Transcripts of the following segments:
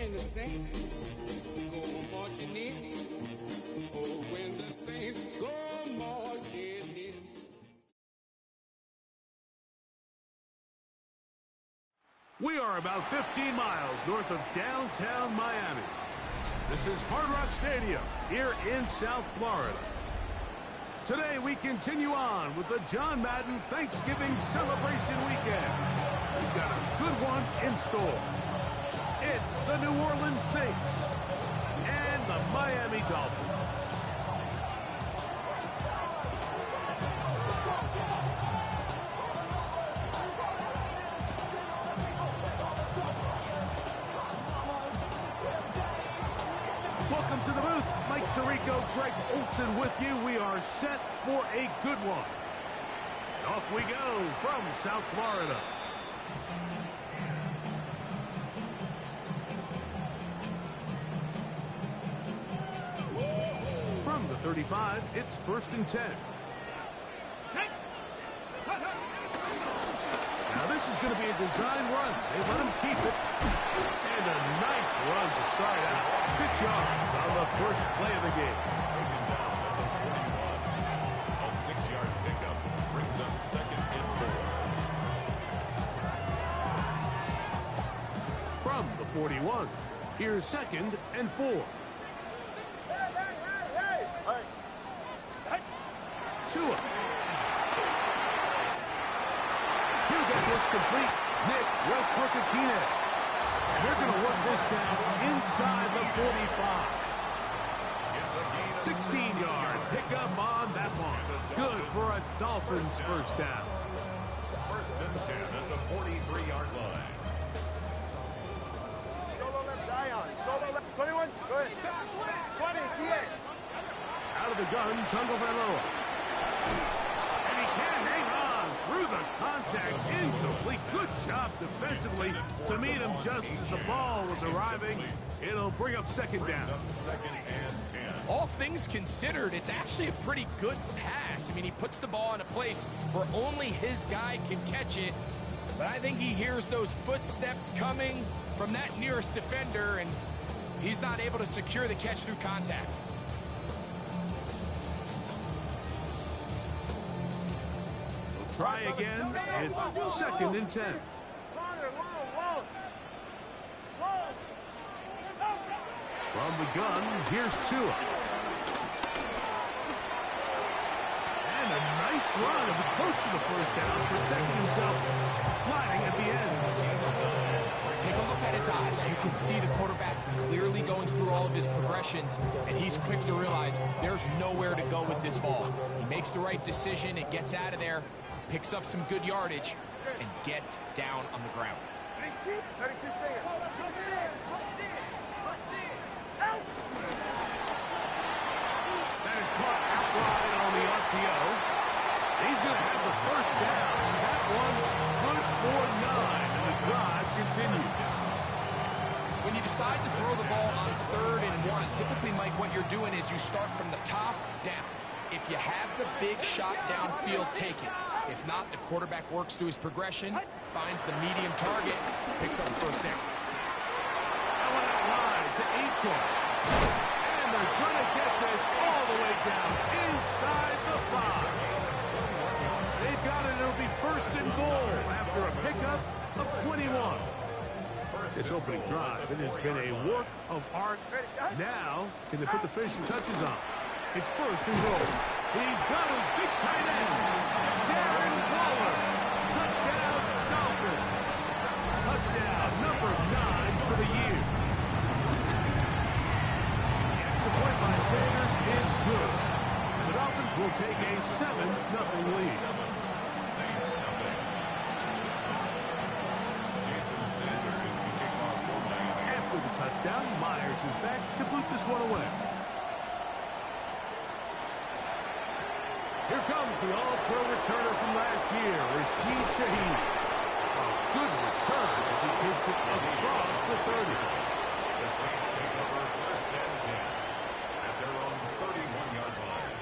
when the saints go marching in. Oh, when the saints go marching in. We are about 15 miles north of downtown Miami. This is Hard Rock Stadium here in South Florida. Today we continue on with the John Madden Thanksgiving celebration weekend. We've got a good one in store. It's the New Orleans Saints and the Miami Dolphins. Welcome to the booth. Mike Tirico, Greg Olson with you. We are set for a good one. And off we go from South Florida. From the 35, it's 1st and 10. Now this is going to be a design run. They let him keep it. And a nice run to start out. 6 yards on the first play of the game. Taken down at the 41. A 6-yard pickup brings up 2nd and 4. From the 41, here's 2nd and 4. Tua. He'll get this complete. Nick Westbrook and Keenan. And they're going to work this down inside the 45. 16-yard pickup on that one. Good for a Dolphins first down. 1st and 10 at the 43-yard line. Solo left Zion. Solo left. 21. Go ahead. 20. TA. Out of the gun, Tagovailoa. And he can't hang on through the contact. Incomplete. Good job defensively to meet him just as the ball was arriving. It'll bring up 2nd down. 2nd and 10. All things considered, it's actually a pretty good pass. I mean, he puts the ball in a place where only his guy can catch it. But I think he hears those footsteps coming from that nearest defender, and he's not able to secure the catch through contact. Try again. It's 2nd and 10. From the gun, here's Tua. And a nice run. It'll be close to the first down, protecting himself, sliding at the end. Take a look at his eyes. You can see the quarterback clearly going through all of his progressions, and he's quick to realize there's nowhere to go with this ball. He makes the right decision and gets out of there, picks up some good yardage, and gets down on the ground. 32 stand. That is caught outright on the RPO. He's going to have the first down. That one good for 9, and the drive continues. When you decide to throw the ball on 3rd and 1, typically, Mike, what you're doing is you start from the top down. If you have the big shot downfield, take it. If not, the quarterback works through his progression, finds the medium target, picks up the first down. That one out wide to Achor. And they're going to get this all the way down inside the 5. They've got it. It'll be 1st and goal after a pickup of 21. This opening drive, it has been a work of art. Now, can they put the finishing touches on? It's 1st and goal. He's got his big tight end, Darren Waller. Touchdown, Dolphins. Touchdown, number 9 for the year. The extra point by Sanders is good. And the Dolphins will take a 7-0 lead. Saints nothing. Jason Sanders to kick off for Miami. After the touchdown, Myers is back to boot this one away. Here comes the all-pro returner from last year, Rashid Shaheed. A good return as he takes it across the 30. The Saints take over 1st and 10 at their own 31-yard line.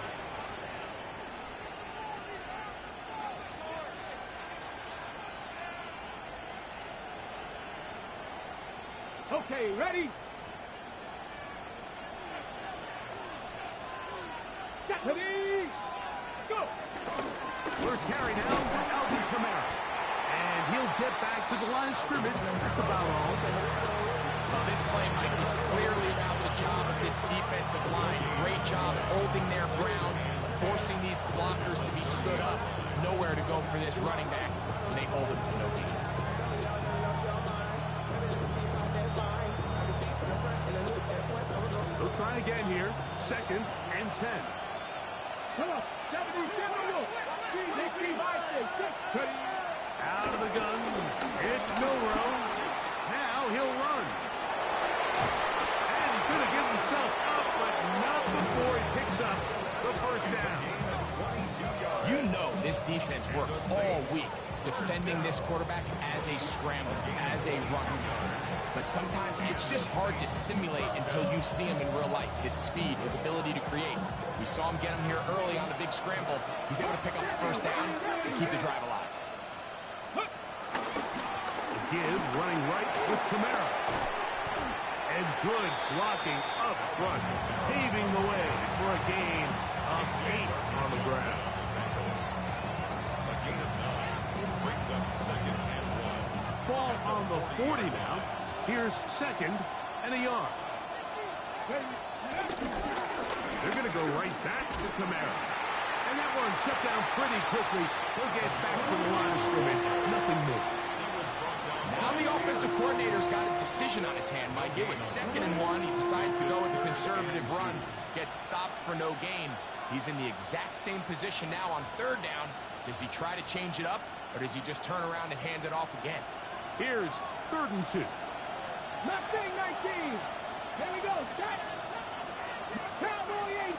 Okay, ready? Ready? Let's go. First carry now for Alvin Kamara. And he'll get back to the line of scrimmage. That's about all. Well, this play, Mike, was clearly about the job of this defensive line. Great job holding their ground, forcing these blockers to be stood up. Nowhere to go for this running back, and they hold him to no gain. They'll try again here. 2nd and 10. Come on. 77. Out of the gun. It's Milrow. Now he'll run. And he's going to give himself up, but not before he picks up the first down. You know this defense worked all week defending this quarterback as a scrambler, as a runner. But sometimes it's just hard to simulate until you see him in real life. His speed, his ability to create. We saw him get him here early on the big scramble. He's able to pick up the first down and keep the drive alive. Give running right with Kamara. And good blocking up front, paving the way for a gain of 8 on the ground. A gain of 9 brings up 2nd and 1. Ball on the 40 now. Here's 2nd and a yard. They're going to go right back to Kamara. And that one shut down pretty quickly. He'll get back to the line of scrimmage. Nothing more. Now the offensive coordinator's got a decision on his hand, Mike. It was 2nd and 1. He decides to go with a conservative run. Gets stopped for no gain. He's in the exact same position now on 3rd down. Does he try to change it up, or does he just turn around and hand it off again? Here's 3rd and 2. Mustang 19. Here we go. Cowboy 8.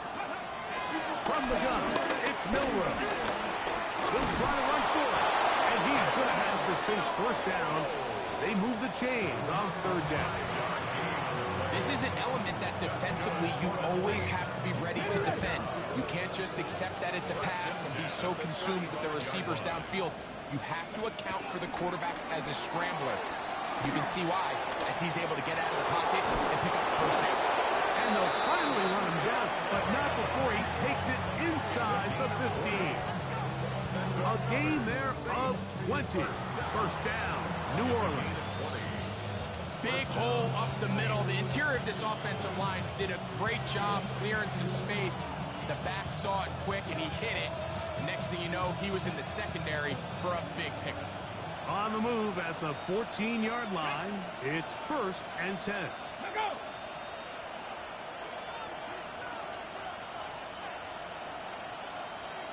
From the gun, it's Milrow. He'll try to run for it. And he's going to have the Saints first down as they move the chains on 3rd down. This is an element that defensively you always have to be ready to defend. You can't just accept that it's a pass and be so consumed with the receivers downfield. You have to account for the quarterback as a scrambler. You can see why, as he's able to get out of the pocket and pick up the first down. And they'll finally run him down, but not before he takes it inside the 15. A gain there of 20. First down, New Orleans. Big hole up the middle. The interior of this offensive line did a great job clearing some space. The back saw it quick, and he hit it. The next thing you know, he was in the secondary for a big pickup. On the move at the 14-yard line, it's 1st and 10. Let go.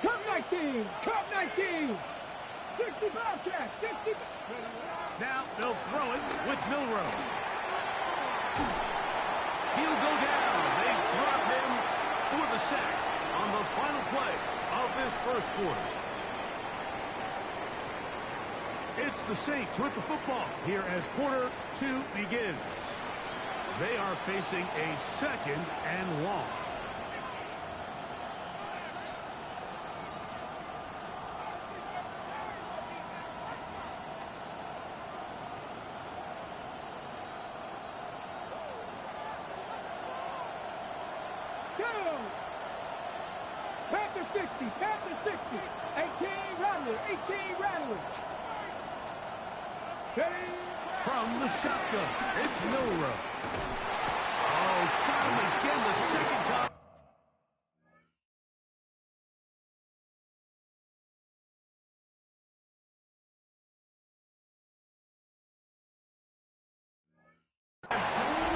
Cup 19. Cup 19. 65 catch. 60. Now they'll throw it with Milrow. He'll go down. They drop him for the sack on the final play of this first quarter. It's the Saints with the football here as quarter 2 begins. They are facing a 2nd and long. Panther 60, Panther 60, 18 Rattler, 18 Rattler. Steady. From the shotgun, it's Milrow. Oh, got him again the second time.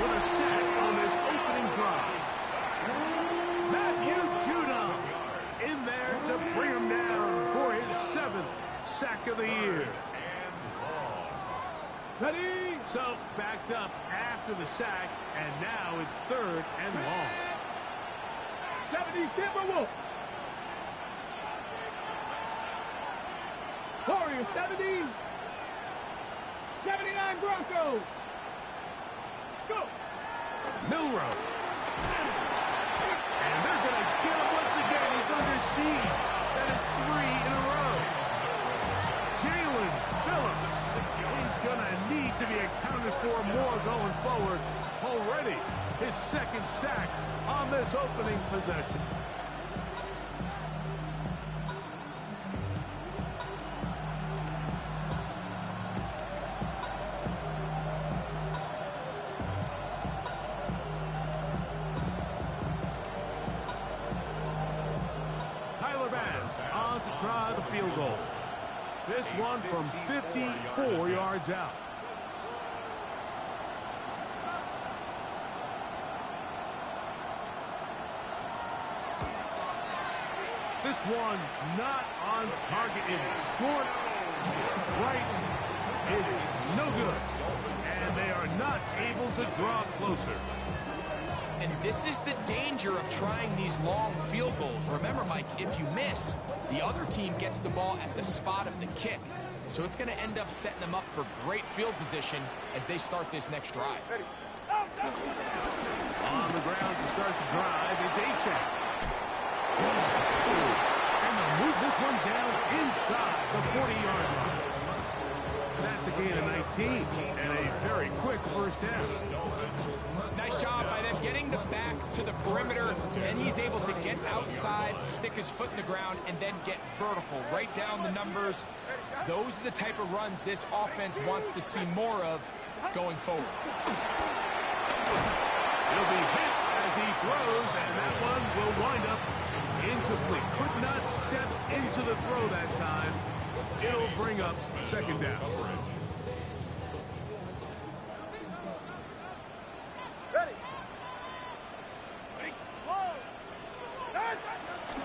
With a sack on this opening drive. Matthew Judon in there to bring him down for his 7th sack of the year. Ready. So backed up after the sack, and now it's 3rd and long. 70 Timberwolf. Warriors 70. 79 Broncos. Let's go. Milrow. And they're going to get him once again. He's under siege. That is 3 in a row. Jalen Phillips. He's going to need to be accounted is for more going forward. Already his second sack on this opening possession. On to try the field goal. This one from 54 yards out. This one not on target. It is short. It's right. It is no good. And they are not able to draw closer. And this is the danger of trying these long field goals. Remember, Mike, if you miss, the other team gets the ball at the spot of the kick. So it's going to end up setting them up for great field position as they start this next drive. On the ground to start the drive, it's Achek. And they'll move this one down inside the 40-yard line. That's a gain of 19 and a very quick first down. Nice job by them getting the back to the perimeter, and he's able to get outside, stick his foot in the ground, and then get vertical. Right down the numbers. Those are the type of runs this offense wants to see more of going forward. He'll be hit as he throws, and that one will wind up incomplete. Could not step into the throw that time. It'll bring up second down.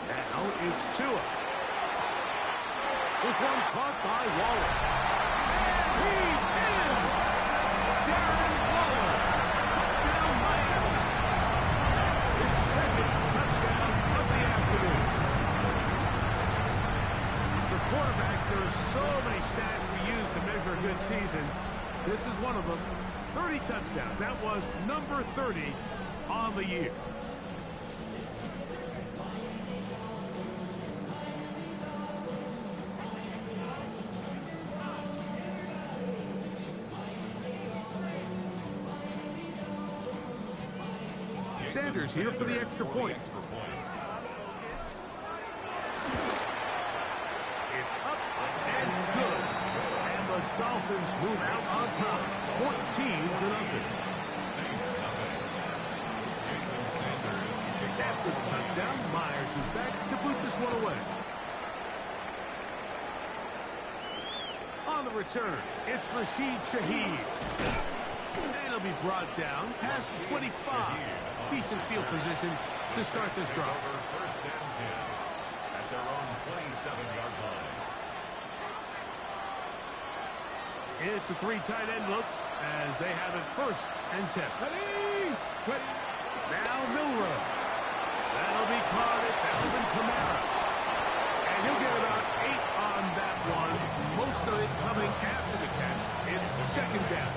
Now it's Tua. This one caught by Waller. And he's in! Darren Waller. Down Miami. His second touchdown of the afternoon. For quarterbacks, there are so many stats we use to measure a good season. This is one of them. 30 touchdowns. That was number 30 on the year. Sanders here for the extra point. It's up and good. And the Dolphins move out on top. 14-0. After the touchdown, Myers is back to boot this one away. On the return, it's Rashid Shaheed. And he'll be brought down past the 25. Decent field position to start this drive. First down 10 at their own 27-yard line. It's a three tight end look as they have it first and 10. Now Milrow. That'll be caught. It's Alvin Kamara. And he'll get about 8 on that one. Most of it coming after the catch. It's second down.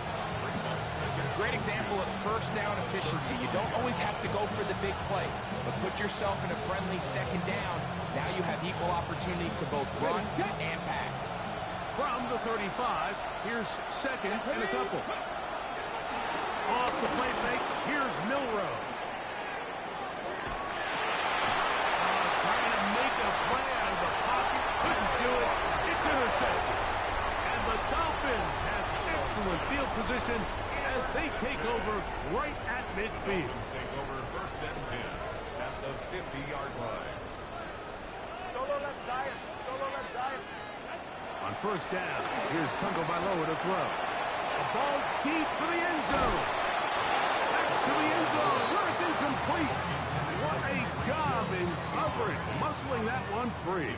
Great example of first down efficiency. You don't always have to go for the big play, but put yourself in a friendly second down. Now you have equal opportunity to both run and pass. From the 35, here's second and a couple. Off the play fake, here's Milrow. Trying to make a play out of the pocket, couldn't do it. It's intercepted. And the Dolphins have excellent field position as they take over right at midfield. Take over first and 10 at the 50-yard line. Solo left side. Solo left side. On first down, here's Tagovailoa to throw. A ball deep for the end zone. That's to the end zone where it's incomplete. What a job in coverage, muscling that one free.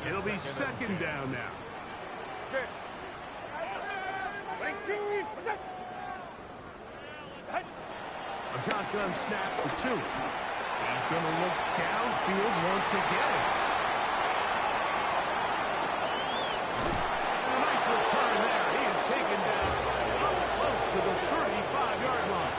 It'll be second down now. A shotgun snap for two. He's going to look downfield once again. And a nice return there. He is taken down close to the 35-yard line.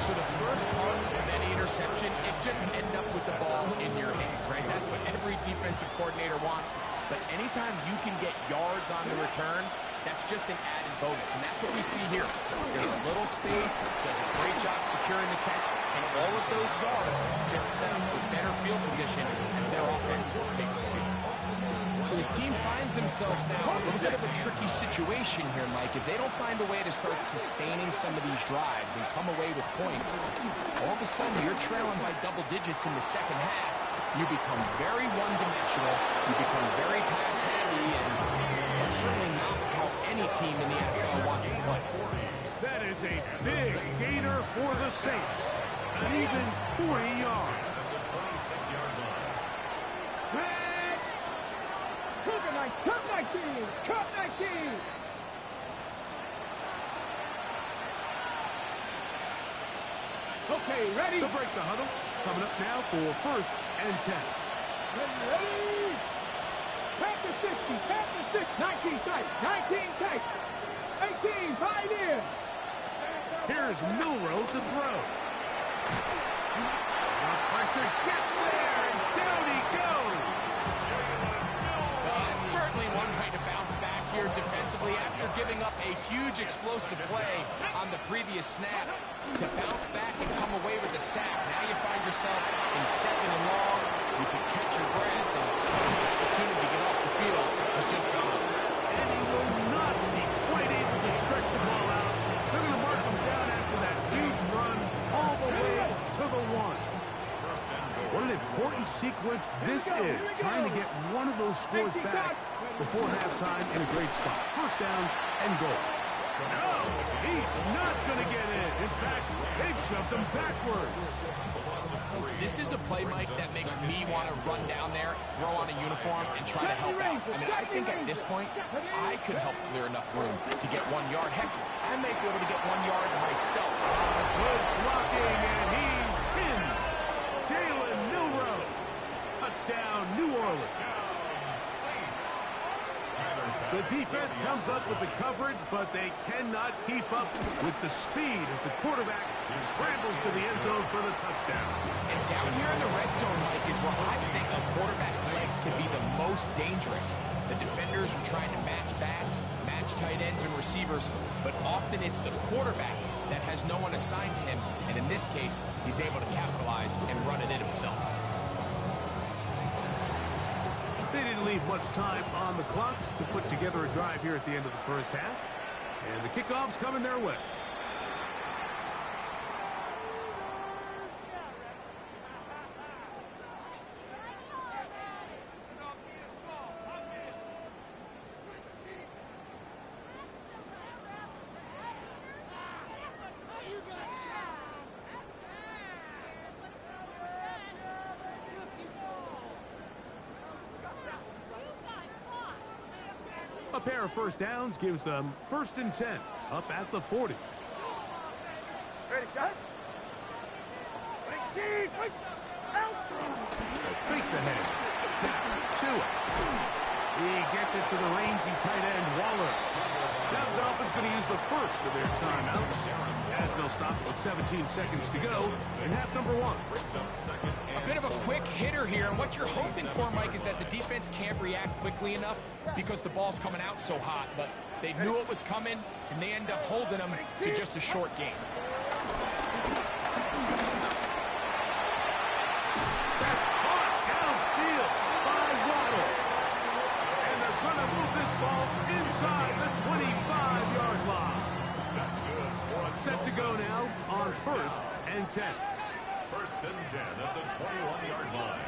So the first part of any interception, it just end up with the ball in your hands, right? That's what every defensive coordinator wants. But anytime you can get yards on the return, that's just an added bonus, and that's what we see here. There's a little space, does a great job securing the catch, and all of those yards just set up for better field position as their offense takes the field. So this team finds themselves now in a bit of a tricky situation here, Mike. If they don't find a way to start sustaining some of these drives and come away with points, all of a sudden you're trailing by double digits in the second half. You become very one-dimensional, you become very pass-heavy, and that's certainly not how any team in the NFL wants to play. That is a big gainer for the Saints. An even 40 yards. Cut 19! Cut 19! Okay, ready? To break the huddle. Coming up now for 1st and 10. Ready? Tap the 60, tap the 6, 19 tight, 19 tight, 18, 5 in. Here's Milrow to throw. The pressure gets there, and down he goes. That's certainly one way to bounce back here defensively after giving up a huge explosive play on the previous snap. To bounce back and come away with a sack. Now you find yourself in 2nd and long. You can catch your breath, and the opportunity to get off the field is just gone. And he will not be quite able to stretch the ball out. They're going to mark him down after that huge run all the way to the 1. What an important sequence this is, trying to get one of those scores back before halftime in a great spot. 1st down and goal. No, he's not going to get in. In fact, they've shoved him backwards. This is a play, Mike, that makes me want to run down there, throw on a uniform, and try to help out. I mean, I think at this point, I could help clear enough room to get 1 yard. Heck, I may be able to get 1 yard myself. Good blocking, and he's in. Jalen Milrow. Touchdown, New Orleans. The defense comes up with the coverage, but they cannot keep up with the speed as the quarterback scrambles to the end zone for the touchdown. And down here in the red zone, Mike, is where I think a quarterback's legs can be the most dangerous. The defenders are trying to match backs, match tight ends and receivers, but often it's the quarterback that has no one assigned to him, and in this case, he's able to capitalize and run it in himself. They didn't leave much time on the clock to put together a drive here at the end of the 1st half. And the kickoff's coming their way. A pair of 1st downs gives them 1st and 10, up at the 40. Ready, shot? Ready, wait, out! Fake the head. Now, Tua. He gets it to the rangy tight end, Waller. Now the Dolphins going to use the 1st of their timeouts, as they'll stop with 17 seconds to go in half number 1. A bit of a quick hitter here, and what you're hoping for, Mike, is that the defense can't react quickly enough because the ball's coming out so hot, but they knew it was coming, and they end up holding them to just a short game. That's caught downfield by Waddle. And they're going to move this ball inside the 25-yard line. That's good. Set to go now on 1st and 10. 1st and 10 at the 21-yard line.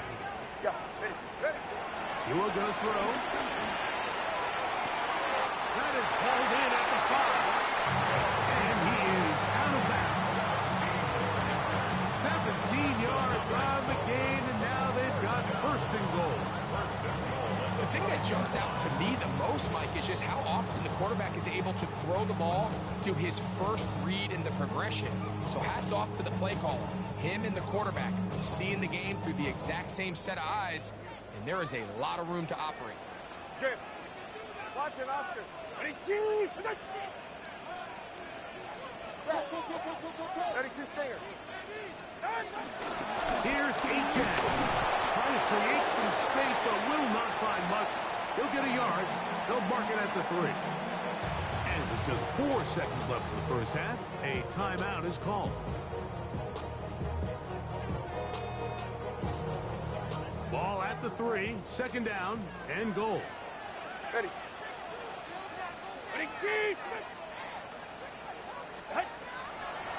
Go, ready. Tua going to throw. That is hauled in at the 5. And he is out of bounds. 17 yards on the gain, and now they've got 1st and goal. The thing that jumps out to me the most, Mike, is just how often the quarterback is able to throw the ball to his first read in the progression. So hats off to the play caller. Him and the quarterback seeing the game through the exact same set of eyes, and there is a lot of room to operate. Jim, watch it, Oscar. Ready, two, ready, two, stinger. Here's Achane. Trying to create some space, but will not find much. He'll get a yard. They'll mark it at the 3. And with just 4 seconds left in the first half, a timeout is called. Ball at the 3, second down, and goal. Ready.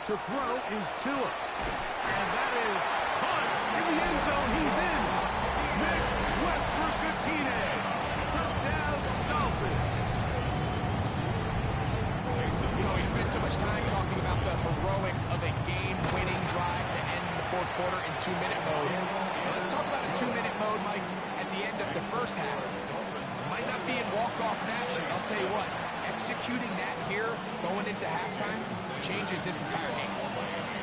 To throw is Tua. And that is caught in the end zone. He's in. Nick Westbrook-Akine. Touchdown, Dolphins. You know, we spent so much time talking about the heroics of a game-winning drive to end the fourth quarter in 2-minute mode. Let's talk about a 2-minute mode, Mike, at the end of the first half. Might not be in walk-off fashion. I'll tell you what, executing that here, going into halftime, changes this entire game.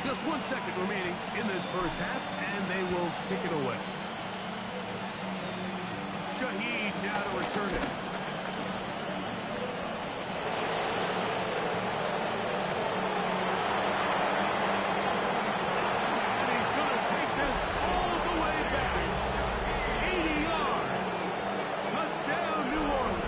Just 1 second remaining in this first half, and they will kick it away. Shaheed now to return it. And he's going to take this all the way back. 80 yards. Touchdown, New Orleans.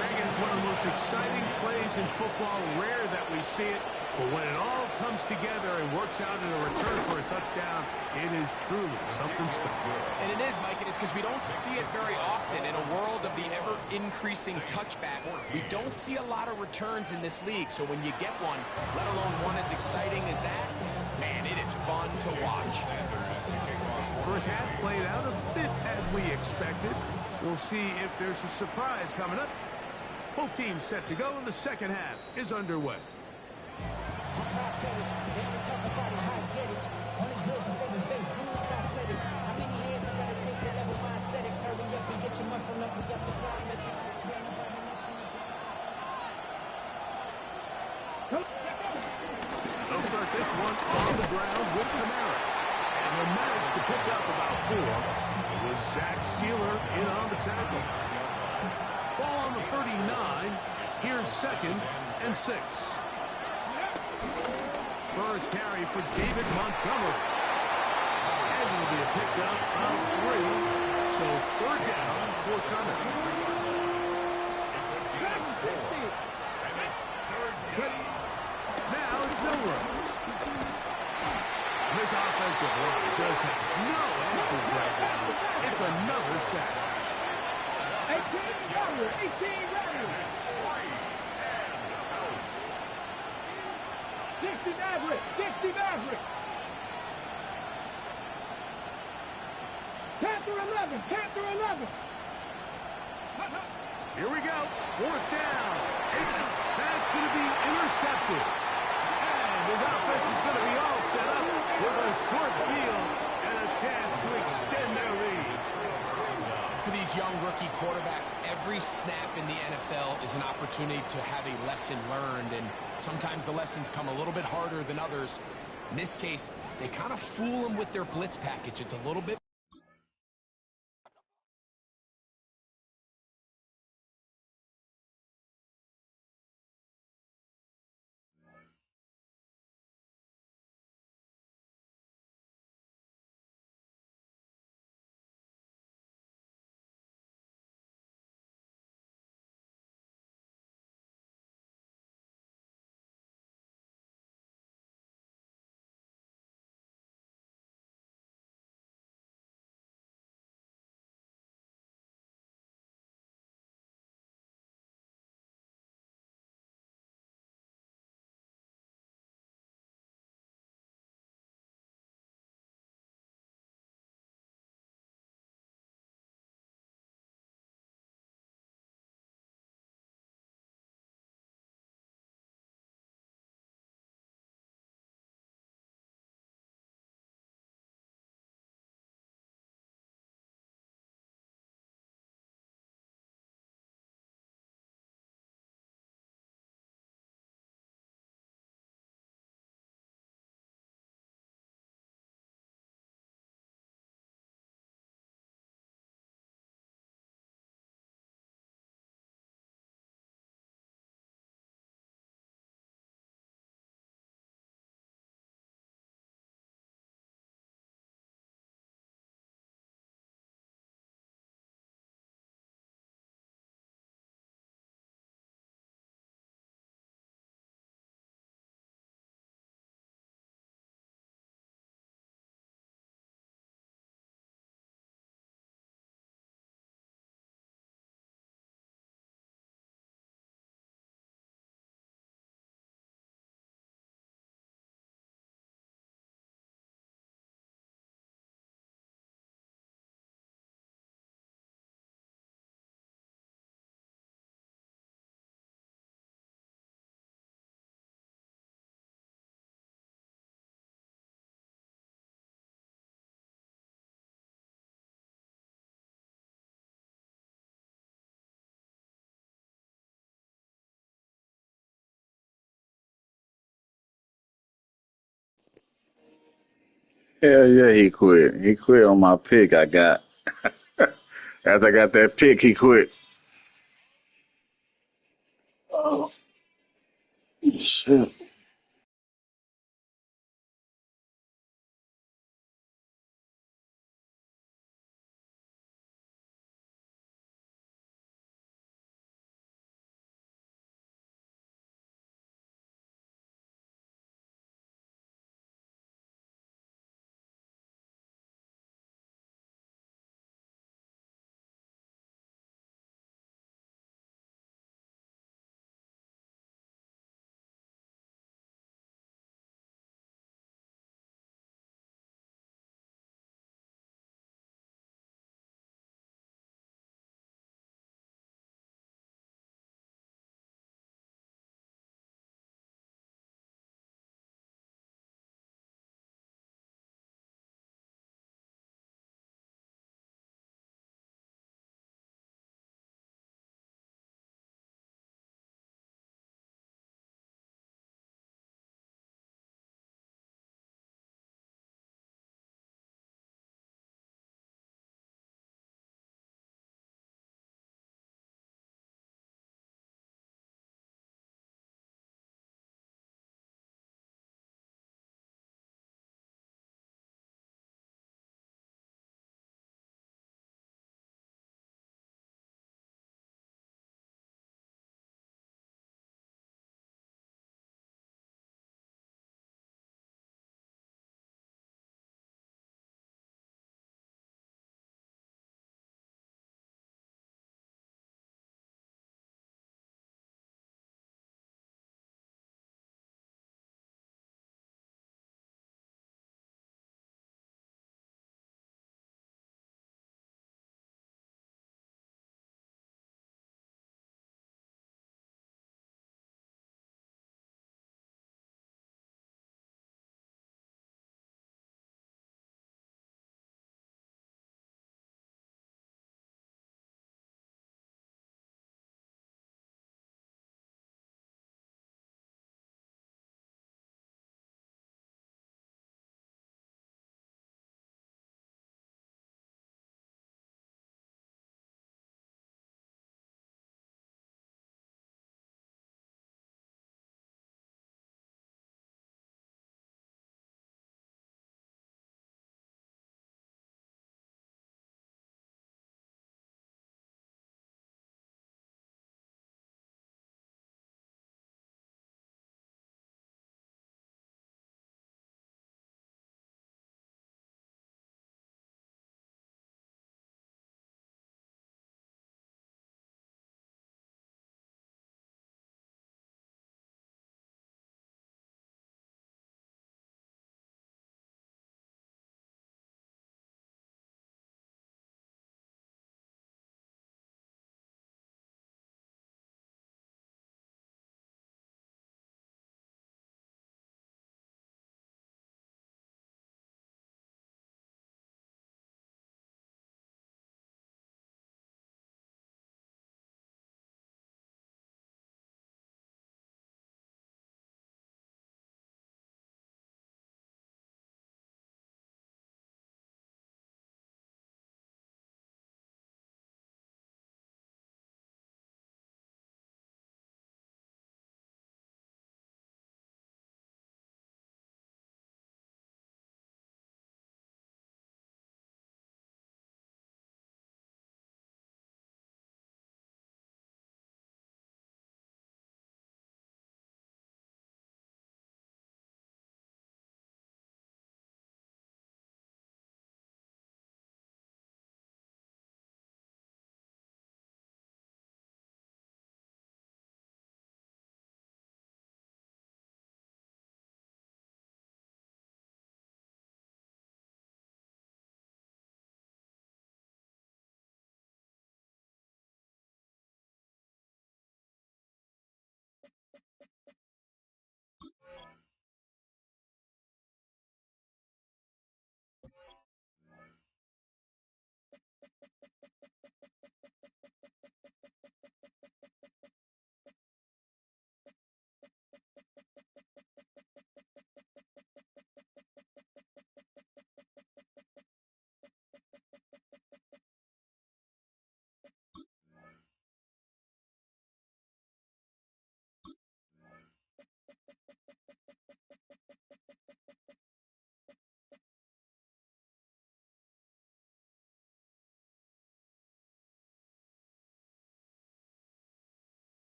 Reagan, it's one of the most exciting plays in football. Rare that we see it, but when it all comes together and works out in a return for a touchdown, it is truly something special. And it is, Mike, it is because we don't see it very often in a world of the ever-increasing touchback. We don't see a lot of returns in this league, so when you get one, let alone one as exciting as that, man, it is fun to watch. First half played out a bit as we expected. We'll see if there's a surprise coming up. Both teams set to go, and the second half is underway. They'll start this one on the ground with Kamara. And they'll manage to pick up about 4. It was Zach Sealer in on the tackle. Ball on the 39. Here's 2nd and 6. First carry for David Montgomery. And it'll be a pickup of 3. So 3rd down forthcoming. Now it's Milrow. This offensive line just has no answers right now. It's another sack. 18 Riders. 60 Maverick. 60 Maverick. Panther 11. Panther 11. Here we go. 4th down. That's going to be intercepted. And his offense is going to be all set up with a short field and a chance to extend their lead. For these young rookie quarterbacks, every snap in the NFL is an opportunity to have a lesson learned, and sometimes the lessons come a little bit harder than others. In this case, they kind of fool them with their blitz package. It's a little bit Hell yeah, he quit. He quit on my pick I got. After I got that pick, he quit. Oh, shit.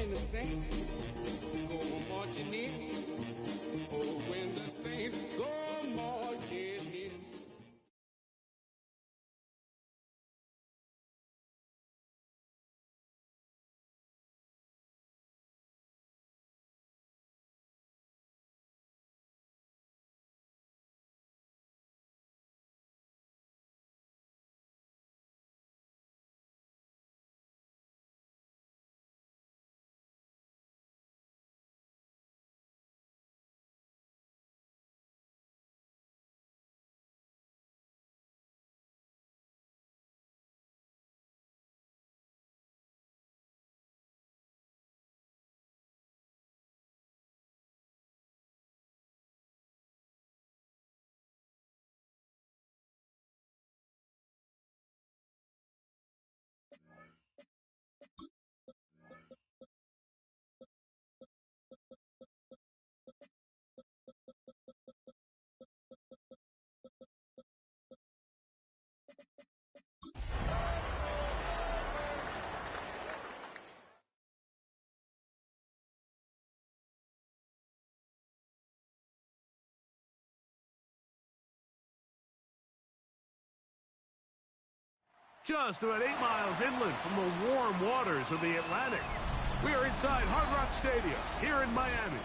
when the Saints go marching in. Oh, when the Saints go marching in. Just about 8 miles inland from the warm waters of the Atlantic. We are inside Hard Rock Stadium here in Miami.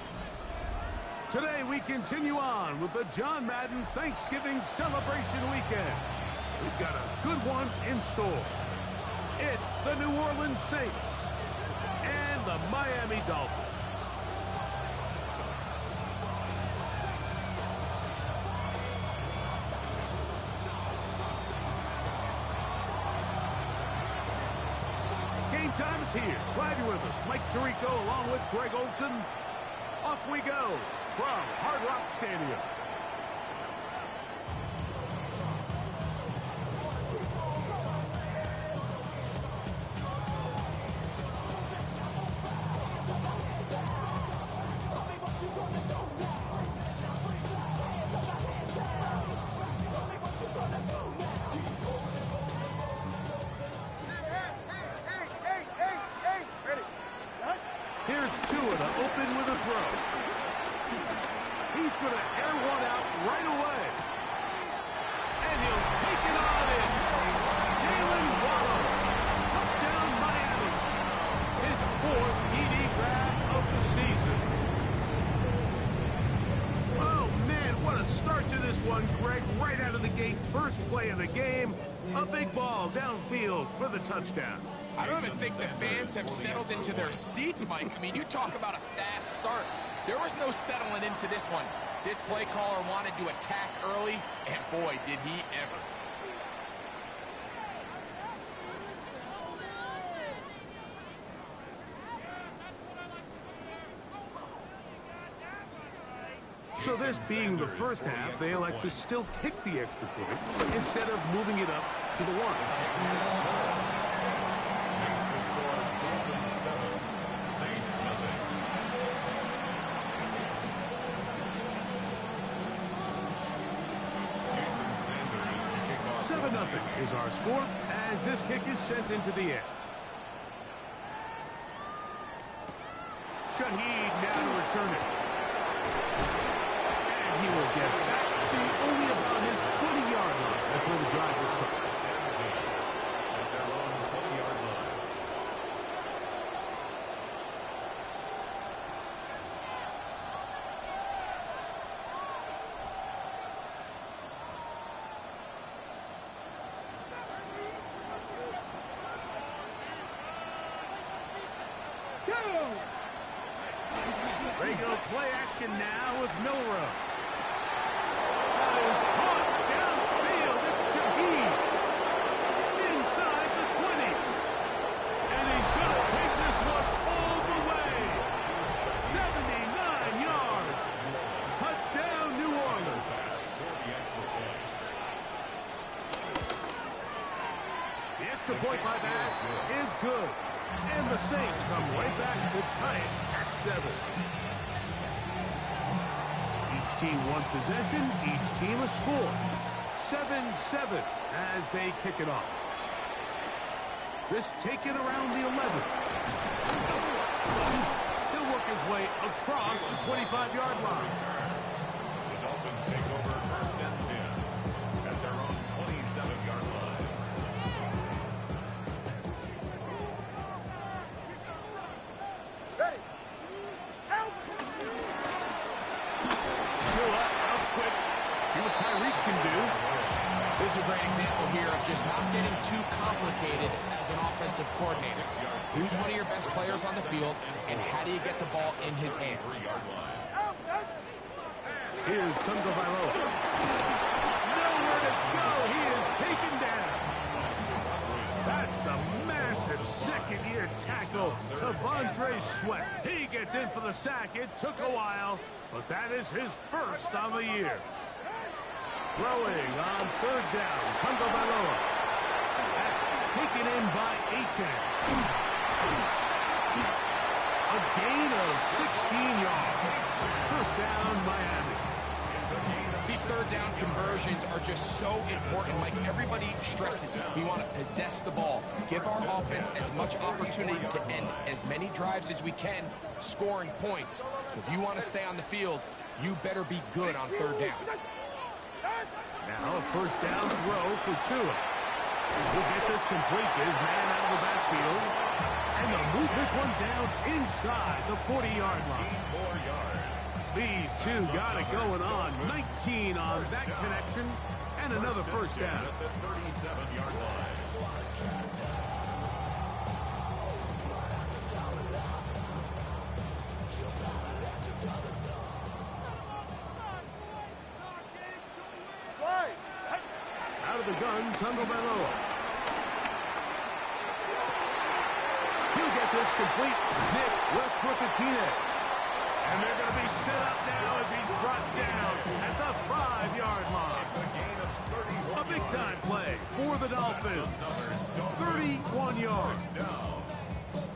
Today we continue on with the John Madden Thanksgiving celebration weekend. We've got a good one in store. It's the New Orleans Saints and the Miami Dolphins. Game time is here. Glad you're with us. Mike Tirico along with Greg Olson. Off we go from Hard Rock Stadium. Here's Tua to open with a throw. He's going to air one out right away. And he'll take it on in. Jalen Waddle. Touchdown Miami. His 4th TD grab of the season. Oh, man, what a start to this one, Greg. Right out of the gate, first play of the game. A big ball downfield for the touchdown. I don't even think the fans have settled into their seats, Mike. I mean, you talk about a fast start. There was no settling into this one. This play caller wanted to attack early, and boy, did he ever. So this being the first half, they elect to still kick the extra point instead of moving it up to the 1. Saints nothing. 7-0 is our score as this kick is sent into the air. Shaheed now to return it. And he will get back to only about his 20-yard line. That's where the drive will start. At their own 20-yard line. They go play action now with Milrow. That is caught downfield. It's Shaheed. Inside the 20. And he's going to take this one all the way. 79 yards. Touchdown, New Orleans. The extra point by Bass is good. And the Saints come right back to tie it at 7. Each team one possession, each team a score. 7-7 as they kick it off. This taken around the 11. He'll work his way across the 25-yard line. The Dolphins take over first and 10 at their own 27-yard line. Tua up quick. See what Tyreek can do. This is a great example here of just not getting too complicated as an offensive coordinator. Who's one of your best players on the field, and how do you get the ball in his hands? Here's Tunga Bailoa. Nowhere to go. He is taken down. That's the massive second-year tackle to Vontae Sweat. He gets in for the sack. It took a while, but that is his first on the year. Throwing on third down, Tunga Bailoa. That's taken in by Achane. A gain of 16 yards. First down, Miami. These third down conversions are just so important. Like everybody stresses, we want to possess the ball. Give our offense as much opportunity to end as many drives as we can, scoring points. So if you want to stay on the field, you better be good on third down. Now a first down throw for Tua. He'll get this complete to his man out of the backfield. And they'll move this one down inside the 40-yard line. 4 yards. These two got it going on. 19 on that connection. And another first down. At the 37-yard line. Out of the gun, Tunga Bailoa. He'll get this complete. Nick Westbrook-Akine. And they're going to be set up now as he's brought down at the 5-yard line. A big-time play for the Dolphins. 31 yards.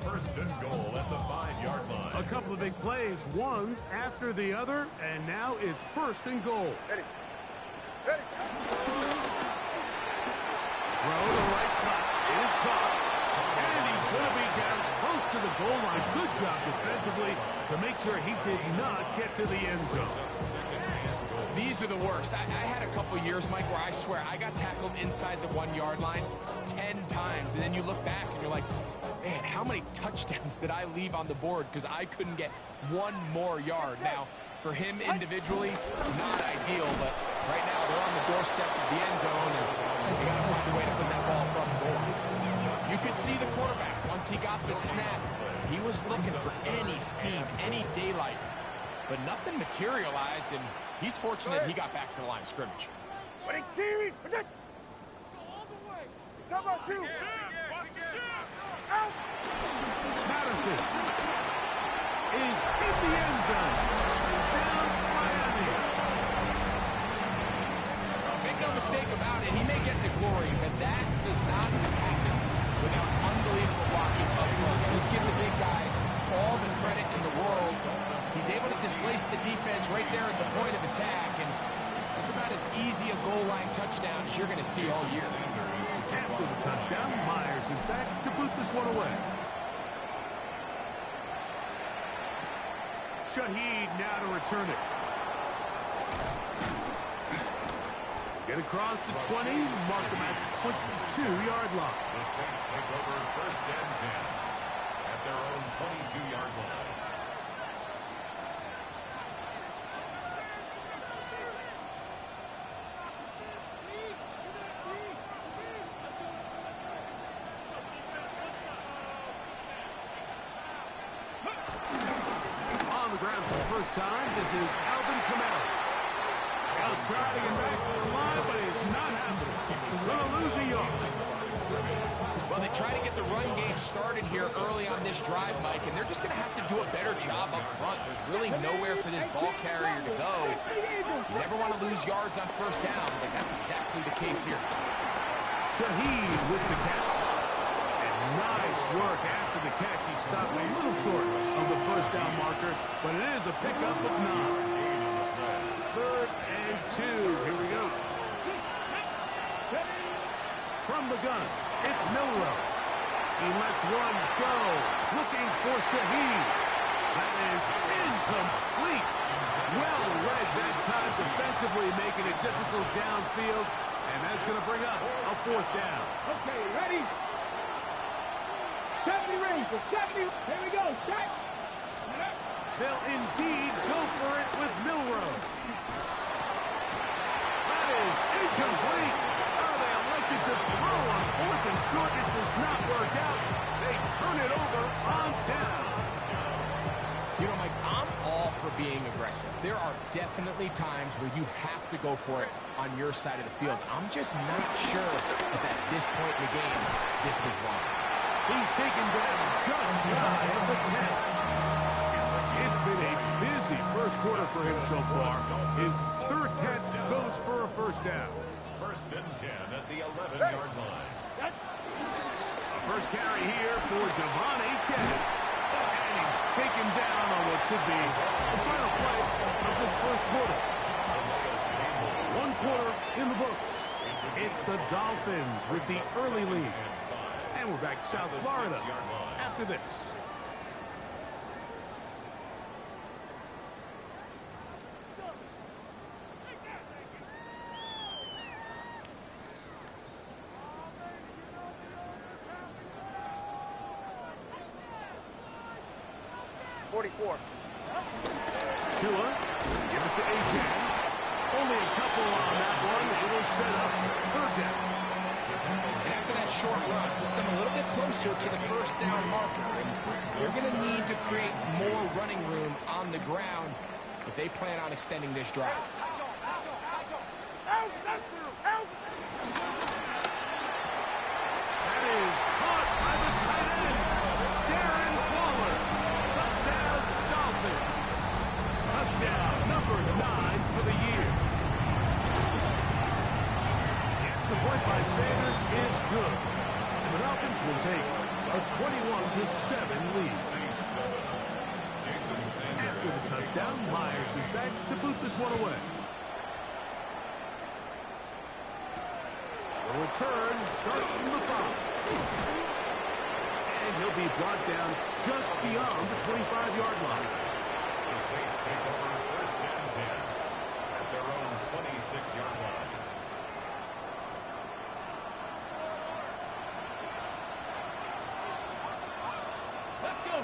First and goal at the 5-yard line. A couple of big plays, one after the other, and now it's first and goal. Throw to the right flat. It is caught. And he's going to be down close to the goal line. Good job defensively to make sure he did not get to the end zone. These are the worst. I had a couple years, Mike, where I swear I got tackled inside the 1-yard line 10 times. And then you look back and you're like, man, how many touchdowns did I leave on the board because I couldn't get one more yard? Now, for him individually, not ideal, but right now they're on the doorstep of the end zone, and they got to find a way to put that ball across the goal line. You could see the quarterback, once he got the snap, he was looking for any seam, any daylight, but nothing materialized, and he's fortunate he got back to the line of scrimmage. Madison is in the end zone. Down Miami. Make no mistake about it, he may get the glory, but that does not happen without unbelievable blocking up front. So let's give the big guys all the credit in the world. He's able to displace the defense right there at the point of attack, and that's about as easy a goal line touchdown as you're going to see all year. After the touchdown, Myers is back to boot this one away. Shaheed now to return it. Get across the 20, mark him at the 22-yard line. The Saints take over first and 10 at their own 22-yard line. On the ground for the first time, this is Alvin Kamara. He'll try to get back to the line, but it's not happening. He's going to lose a yard. Well, they try to get the run game started here early on this drive, Mike, and they're just going to have to do a better job up front. There's really nowhere for this ball carrier to go. You never want to lose yards on first down, but that's exactly the case here. Shaheed with the catch. And nice work after the catch. He stopped a little short of the first down marker, but it is a pickup of 9. Third and 2. Here we go. From the gun, it's Milrow. He lets one go. Looking for Shaheed. That is incomplete. Well read that time defensively, making it difficult downfield. And that's going to bring up a fourth down. Okay, ready? 70 range for 70. Here we go. Set. They'll indeed go for it with Milrow. That is incomplete. Oh, they elected to throw on fourth and short. It does not work out. They turn it over on down. You know, Mike, I'm all for being aggressive. There are definitely times where you have to go for it on your side of the field. I'm just not sure if at this point in the game, this was wrong. He's taken down just shy of the 10. It's been a busy first quarter for him so far. His third catch goes for a first down. First and 10 at the 11-yard line. A first carry here for Devon Achane. And he's taken down on what should be the final play of this first quarter. One quarter in the books. It's the Dolphins with the early lead. And we're back to South Florida after this. Tua, give it to Achane. Only a couple on that one. It'll set up third down. And after that short run, puts them a little bit closer to the first down marker. And they're going to need to create more running room on the ground if they plan on extending this drive. That is caught by the tight end, Darren Waller. Touchdown, Dolphins. Touchdown number 9 for the year. The extra point by Sanders is good. And the Dolphins will take a 21-7 lead. After the touchdown, Myers is back to boot this one away. The return starts from the 5. And he'll be brought down just beyond the 25-yard line. The Saints take over first and 10 at their own 26-yard line. Let's go.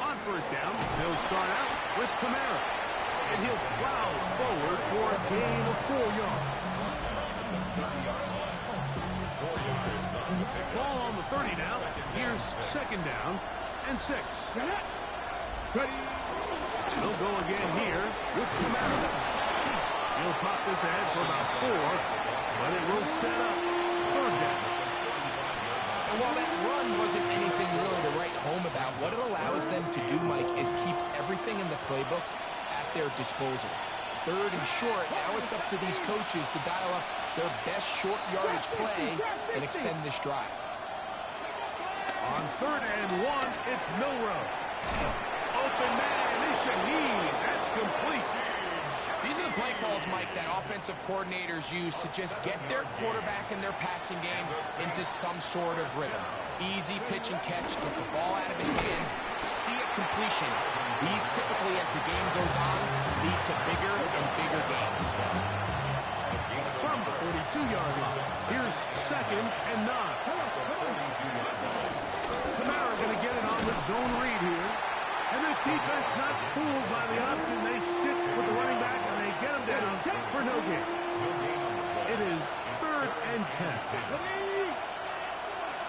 On first down, they'll start out with Kamara. And he'll plow forward for a gain of 4 yards. Ball on the 30 now. Here's second down and 6. Ready? He'll go again here with Kamara. He'll pop this ahead for about 4, but it will set up third down. And while that run wasn't anything really to write home about, what it allows them to do, Mike, is keep everything in the playbook at their disposal. Third and short, now it's up to these coaches to dial up their best short yardage play and extend this drive. On third and 1, it's Milrow. Open man is Shaheed. That's complete. These are the play calls, Mike, that offensive coordinators use to just get their quarterback and their passing game into some sort of rhythm. Easy pitch and catch, get the ball out of his hand, see a completion. These typically, as the game goes on, lead to bigger and bigger gains. From the 42-yard line, here's second and 9. Kamara going to get it on the zone read here. And this defense not fooled by the option. They stick with the running back and they get him down for no gain. It is third and 10.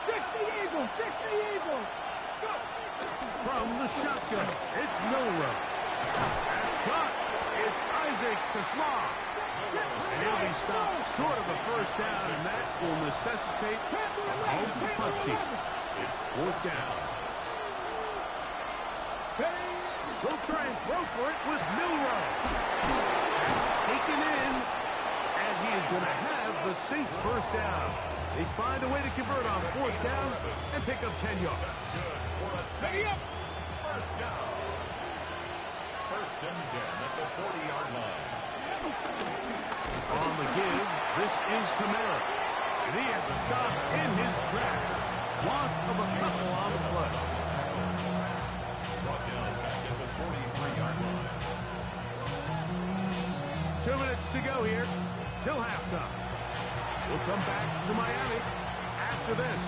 60 Eagles, 60 Eagles. Go. From the shotgun, it's Milrow. That's caught. It's Isaac to Slaw. And he'll be stopped short of the first down, and that will necessitate a call to the punt team. It's fourth down. They'll try and throw for it with Milrow. That's taken in, and he is going to have the Saints first down. They find a way to convert on fourth down and pick up 10 yards. Ready up. First down. First and 10 at the 40-yard line. On the give, this is Kamara. And he is stopped in his tracks. Loss of a couple on the play. Brought down back at the 43-yard line. 2 minutes to go here till halftime. We'll come back to Miami after this.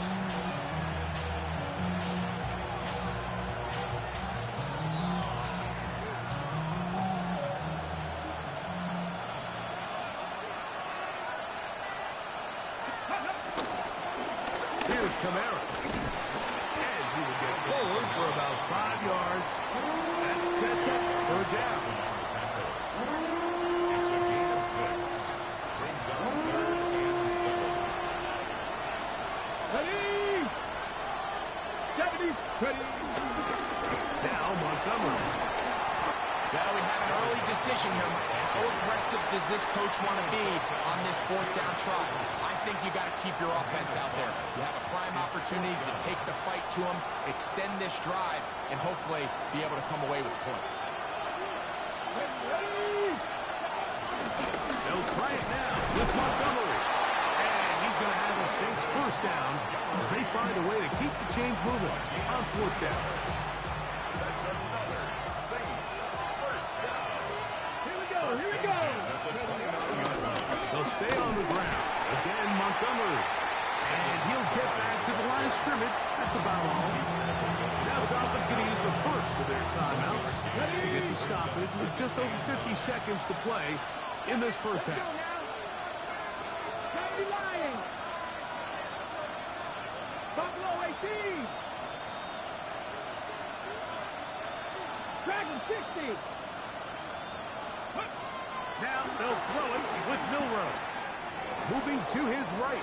Here's Kamara. And he will get forward for about 5 yards. That sets up for a down. It's a gain of 6. Brings up 3rd and 7. Ready! 70s, ready! Now Montgomery. Well, we have an early decision here, Mike. How aggressive does this coach want to be on this 4th down try? I think you got to keep your offense out there. You have a prime opportunity to take the fight to them, extend this drive, and hopefully be able to come away with points. Ready! They'll try it now with Montgomery. And he's going to have the Saints first down as they find a way to keep the chains moving on 4th down. That's another Saints first down. Here we go, here we go! At the 29-yard line. They'll stay on the ground. Again, Montgomery. And he'll get back to the line of scrimmage. That's about all. Now the Dolphins going to use the first of their timeouts to get the stoppage with just over 50 seconds to play in this first Go half. now! Can't be lying! Buffalo 18! Dragon 60! Now they'll throw it with Milrow. Moving to his right.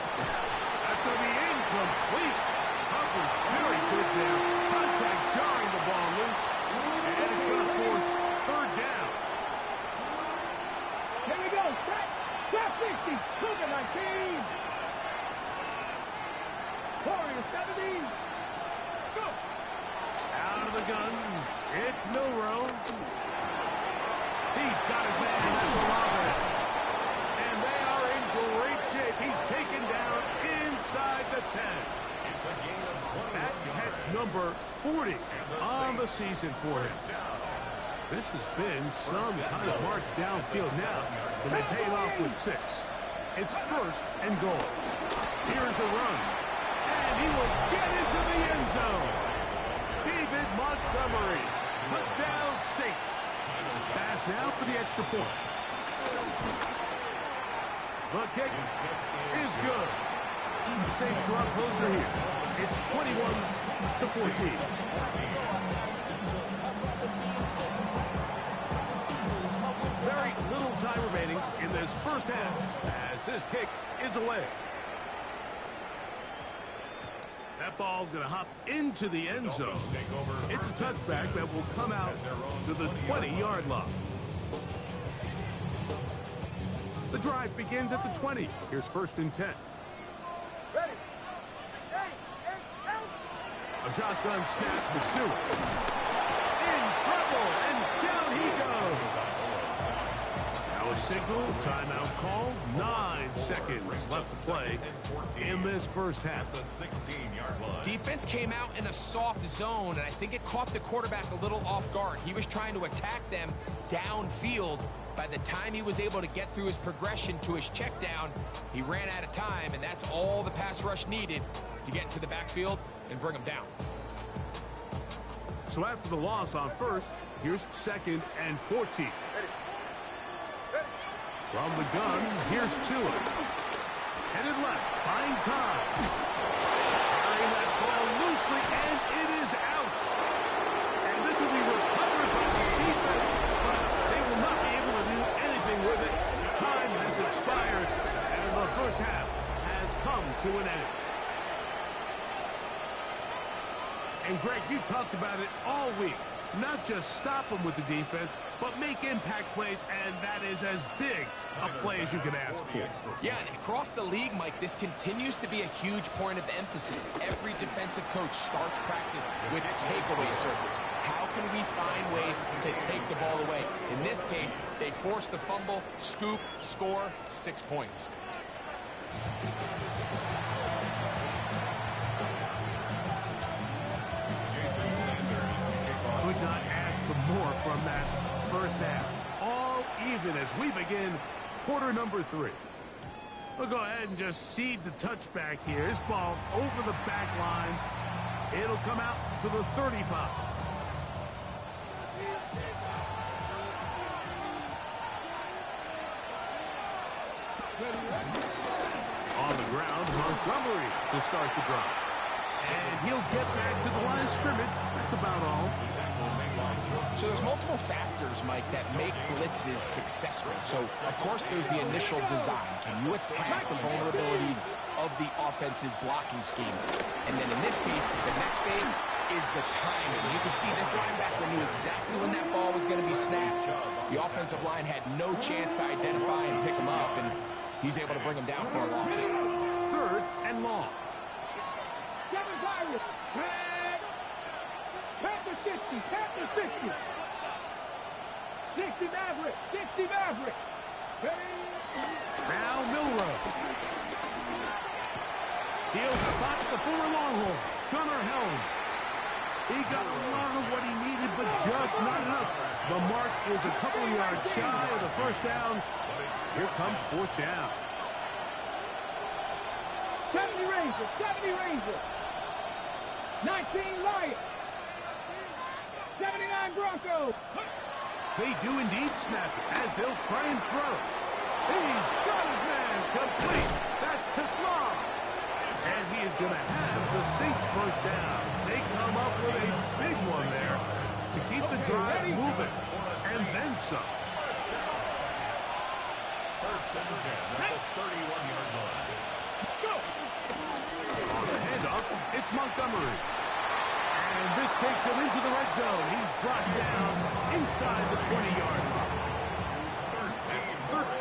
That's going to be incomplete. Humphrey very good there. Contact jarring the ball loose. And it's going to force 3rd down. Here we go! Trap 60! Cougar 19! Warrior 70! Go! Out of the gun. It's Milrow. He's got his man at the Olave. And they are in great shape. He's taken down inside the 10. It's a gain of 20. That's number 40 on the season for him. This has been some kind of march downfield now, and they pay it off with 6. It's 1st and goal. Here's a run, and he will get into the end zone. David Montgomery, touchdown Saints. Pass now for the extra point. The kick is good. Saints draw closer here. It's 21-14. Very little time remaining in this first half as this kick is away. That ball's going to hop into the end zone. It's a touchback that will come out to the 20-yard line. The drive begins at the 20. Here's 1st and 10. Ready! A shotgun snap for 2. In trouble, and down he goes. Now a signal, timeout call. 9 seconds left to play in this first half. The 16-yard line. Defense came out in a soft zone, and I think it caught the quarterback a little off guard. He was trying to attack them downfield. By the time he was able to get through his progression to his check down, he ran out of time, and that's all the pass rush needed to get into the backfield and bring him down. So after the loss on 1st, here's 2nd and 14. From the gun, here's Tua. Headed left, buying time. Carrying that ball loosely, and it is out. And this will be recovered by the defense, but they will not be able to do anything with it. Time has expired, and the first half has come to an end. And Greg, you talked about it all week. Not just stop them with the defense, but make impact plays, and that is as big a play as you can ask for. Yeah, and across the league, Mike, this continues to be a huge point of emphasis. Every defensive coach starts practice with takeaway circuits. How can we find ways to take the ball away? In this case, they forced the fumble, scoop, score, 6 points. Jason Sanders to kick off. Could not ask for more from that first half. All even as we begin quarter number 3. We'll go ahead and just seed the touchback here. This ball over the back line. It'll come out to the 35. On the ground, Montgomery to start the drive. And he'll get back to the line of scrimmage. That's about all. So there's multiple factors, Mike, that make blitzes successful. So, of course, there's the initial design. Can you attack the vulnerabilities of the offense's blocking scheme? And then in this case, the next phase is the timing. You can see this linebacker knew exactly when that ball was going to be snapped. The offensive line had no chance to identify and pick him up, and he's able to bring him down for a loss. 3rd and long. 7 Pirates. Panthers 50. Panthers 50. 60 Maverick. 60 Maverick. Now Milrow. He'll spot the Fuller Longhorn. Gunnar Helm. He got a lot of what he needed, but just not enough. The mark is a couple of yards shy of the first down. Here comes 4th down. 70 Rangers. 70 Rangers. 19 Lions. 79 Broncos. They do indeed snap it as they'll try and throw. He's got his man complete. That's to Slav. And he is going to have the Saints first down. They come up with a big one there to keep the drive moving. And then some. First and 10 at the 31-yard line. Go. On the handoff, it's Montgomery. And this takes him into the red zone. He's brought down inside the 20-yard line. That's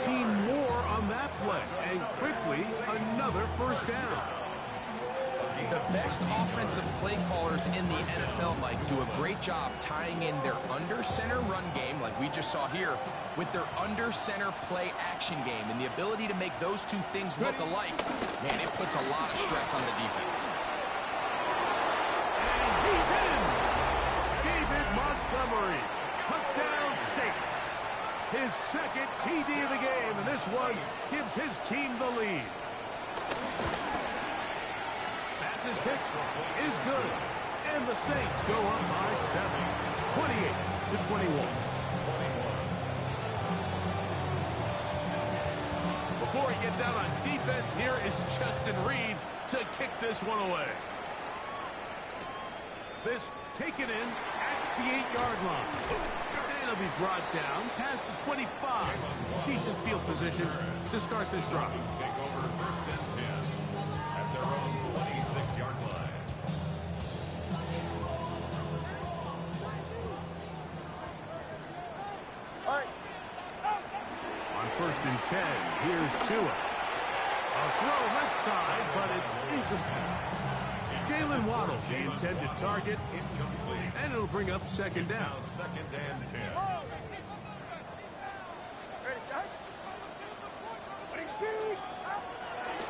13 more on that play. And quickly, another first down. The best offensive play callers in the NFL, Mike, do a great job tying in their under-center run game, like we just saw here, with their under-center play action game. And the ability to make those two things look alike, man, it puts a lot of stress on the defense. And he's in! David Montgomery. Touchdown Saints. His second TD of the game, and this one gives his team the lead. His kick is good, and the Saints go up by 7, 28-21. Before he gets out on defense, here is Justin Reed to kick this one away. This taken in at the 8-yard line. And it'll be brought down past the 25. Decent field position to start this drive. Take over first and 10 at their own 26-yard line. On first and 10, here's Tua. A throw left side, but it's incomplete. Jalen Waddle, the intended target, Incomplete. and it'll bring up second down. Now second and 10.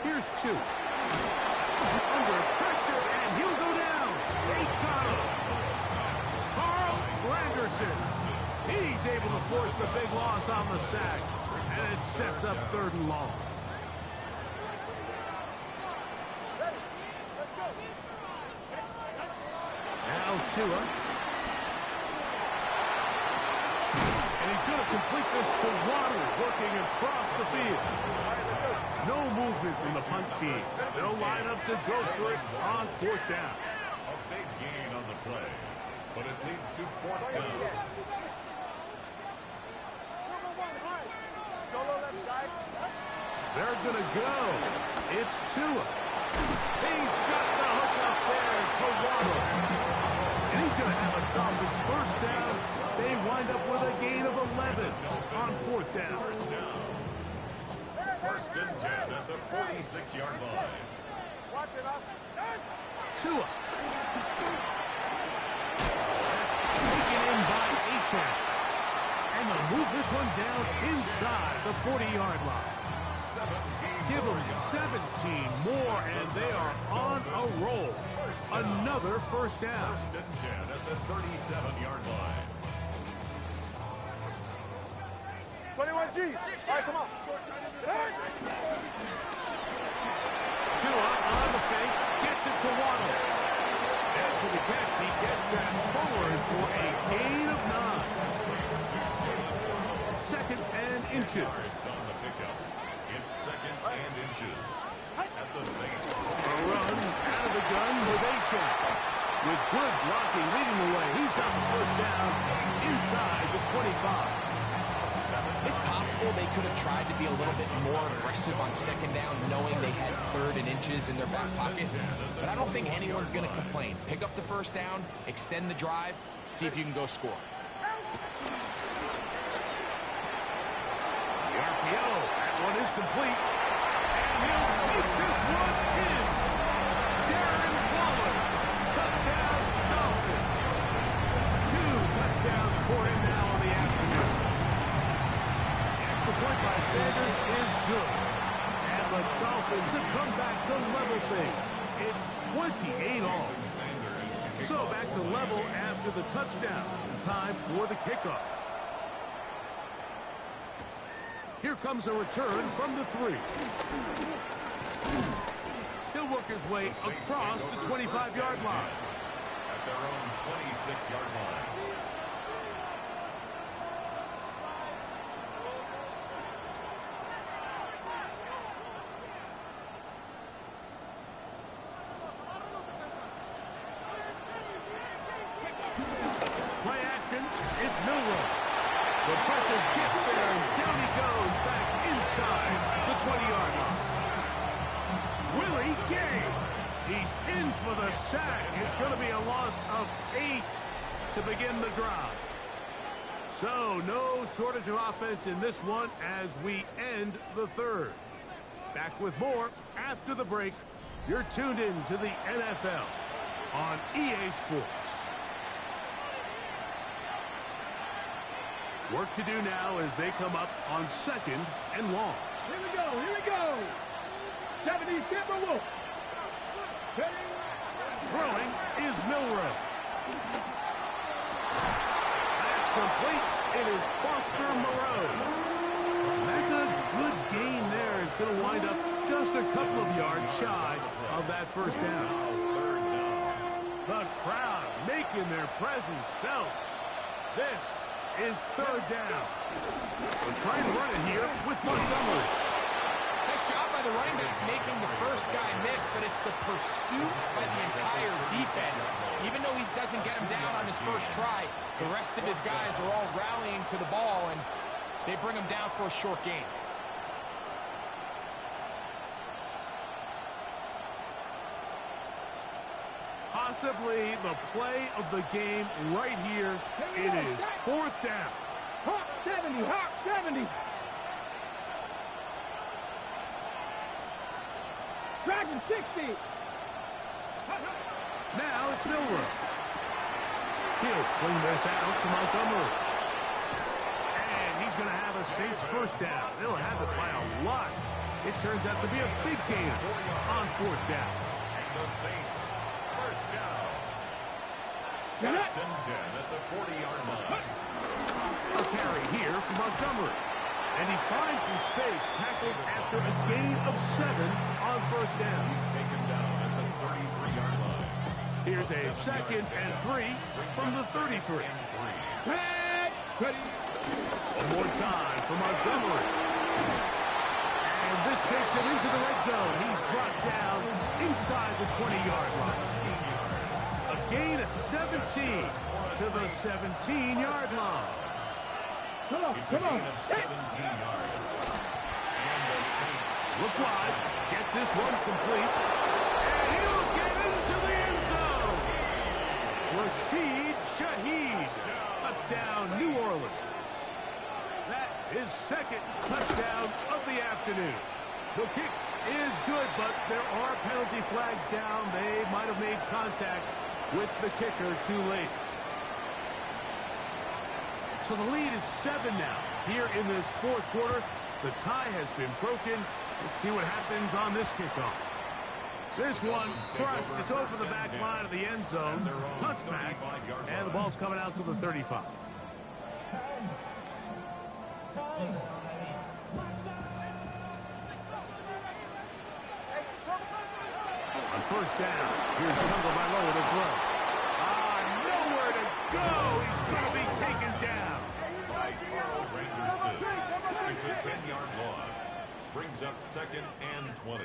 Here's Tua. Under pressure, and he'll go down. They got him. Carl Granderson. He's able to force the big loss on the sack, and it sets up 3rd and long. Now Tua. And he's going to complete this to Waddle, working across the field. No movement from the punt team. They'll line up to go for it on 4th down. A big gain on the play, but it leads to 4th down. They're going to go. It's Tua. He's got the hook up there to Waddle. And he's going to have a Dolphins first down. They wind up with a gain of 11 on 4th down. First and 10 at the 46-yard line. Tua. Taken in by Achane. And they'll move this one down inside the 40-yard line. Give them 17 more, and they are on a roll. Another first down. First and 10 at the 37-yard line. 21G. All right, come on. Tua on the fake, gets it to Waddle. After the catch, he gets that forward for a gain of 9. Second and inches. Yards on the pickup. It's second and inches. At the Saints. A run out of the gun with A-Check. With good blocking leading the way, he's got the first down inside the 25. It's possible they could have tried to be a little bit more aggressive on second down, knowing they had third and inches in their back pocket. But I don't think anyone's going to complain. Pick up the first down, extend the drive, see if you can go score. The RPO, that one is complete. And he'll take this one in. Darren Waller, touchdown Dolphins. 2 touchdowns for him now on the afternoon. The point by Sanders is good. And the Dolphins have come back to level things. It's 28 all. So back to level after the touchdown. Time for the kickoff. Here comes a return from the 3. He'll work his way across the 25-yard line. At their own 26-yard line. Play action, it's Milroe. The pressure gets there, and down he goes back inside the 20-yard line. Willie Gay, he's in for the sack. It's going to be a loss of 8 to begin the drive. So no shortage of offense in this one as we end the third. Back with more after the break. You're tuned in to the NFL on EA Sports. Work to do now as they come up on second and long. Here we go, here we go. 70 Timberwolves. Throwing is Milroe. That's complete. It is Foster Moreau. That's a good gain there. It's going to wind up just a couple of yards shy of that first down. The crowd making their presence felt. This is third down. They're trying to run it here with Montgomery. Nice job by the running back making the first guy miss, but it's the pursuit by the entire defense. Even though he doesn't get him down on his first try, the rest of his guys are all rallying to the ball, and they bring him down for a short gain. Possibly the play of the game right here. It is fourth down. Hawk 70, Hawk 70. Dragon 60. Now it's Milroe. He'll swing this out to Montgomery. And he's going to have a Saints first down. They'll have it by a lot. It turns out to be a big gain on fourth down. And the Saints first down. First and 10 at the 40-yard line. A carry here from Montgomery. And he finds some space, tackled after a gain of 7 on first down. He's taken down at the 33-yard line. Here's a second and 3 from the 33. One more time for Montgomery. And this takes him into the red zone. He's brought down inside the 20-yard line. A gain of 17 to the 17-yard line. Come on, It's a come on. gain of 17 yards. And the Saints Look wide. Get this one complete. And he'll get into the end zone. Rashid Shaheed. Touchdown, New Orleans. That is second touchdown of the afternoon. The kick is good, but there are penalty flags down. They might have made contact with the kicker too late. So the lead is 7 now. Here in this fourth quarter, the tie has been broken, Let's see what happens on this kickoff. This one crushed. It's over the back line of the end zone. Touchback. And the ball's coming out to the 35. On first down, here's Tagovailoa to throw. Nowhere to go. He's going to be taken down. It's a 10-yard loss. Brings up 2nd and 20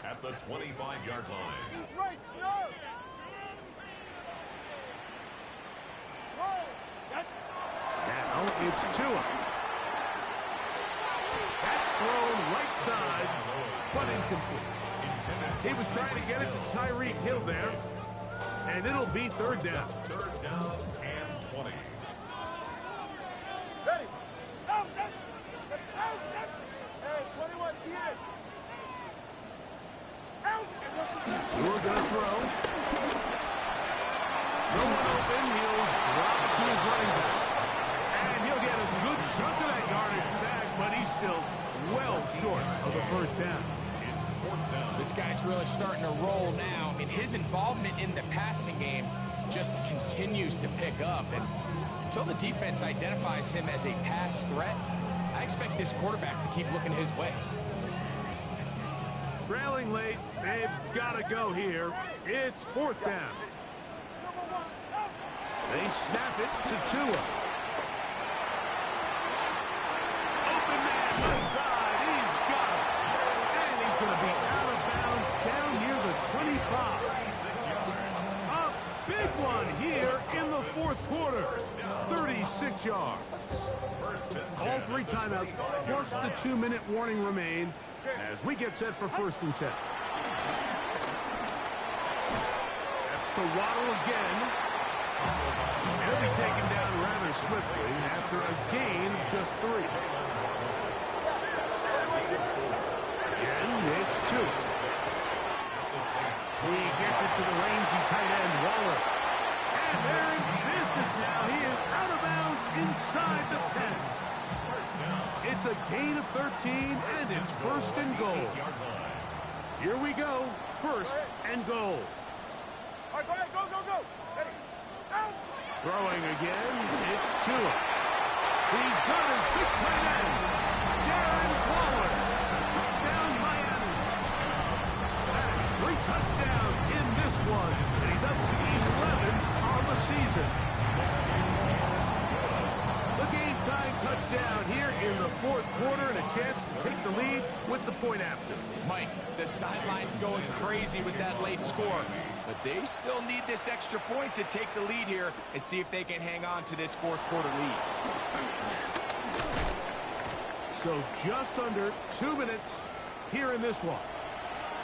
at the 25-yard line. Now it's Tua. That's thrown right side, but incomplete. He was trying to get it to Tyreek Hill there, and it'll be third down. Third down and 20. Ready. Hey, 21 TS. Tua gonna throw. No one open. He'll drop it to his running back. And he'll get a good chunk of that yardage back, but he's still well short of the first down. It's fourth down. This guy's really starting to roll now. I mean, his involvement in the passing game just continues to pick up. And until the defense identifies him as a pass threat, I expect this quarterback to keep looking his way. Trailing late, they've got to go here. It's fourth down. They snap it to Tua. Open man left side. He's got it. And he's going to be out of bounds down near the 25. A big one here in the fourth quarter. 36 yards. All three timeouts plus the 2-minute warning remain as we get set for first and 10. That's to Waddle again. He'll be taken down rather swiftly after a gain of just 3. Again, it's Tua. He gets it to the rangy tight end, Waller. And they're in business now. He is out of bounds inside the 10s. It's a gain of 13, and it's first and goal. Here we go. First and goal. All right, go ahead. Go. Ready. Out. Throwing again, it's Tua. He's got his big tight end, Darren Waller. Down Miami. That's 3 touchdowns in this one, and he's up to 11 on the season. The game-time touchdown here in the fourth quarter, and a chance to take the lead with the point after. Mike, the sideline's going crazy with that late score, but they still need this extra point to take the lead here and see if they can hang on to this fourth quarter lead. So just under 2 minutes here in this one.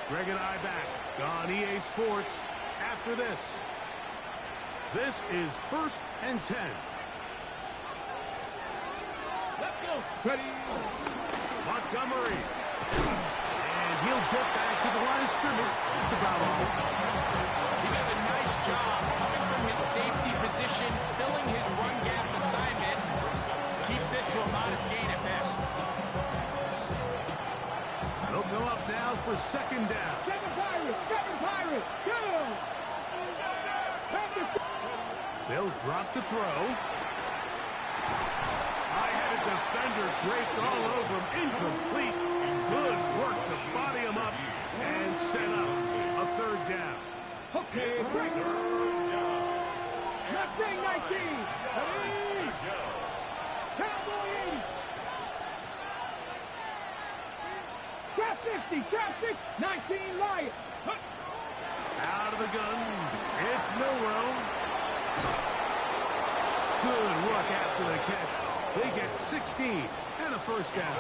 Greg and I back on EA Sports after this. This is first and 10. Let's go. Ready. Montgomery. And he'll get back to the line of scrimmage. It's about all. He does a nice job coming from his safety position, filling his run gap assignment. Keeps this to a modest gain at best. They'll go up now for second down. Seven Pirates. Go. They'll drop to throw. I had a defender draped all over him. Incomplete. Good work to body him up and set up a third down. Okay, break. Mustang 19. Ready. Cowboy 80. Trap 50. Trap 6. 19 Lions. Out of the gun. It's Milrow. Good work after the catch. They get 16 and a first down.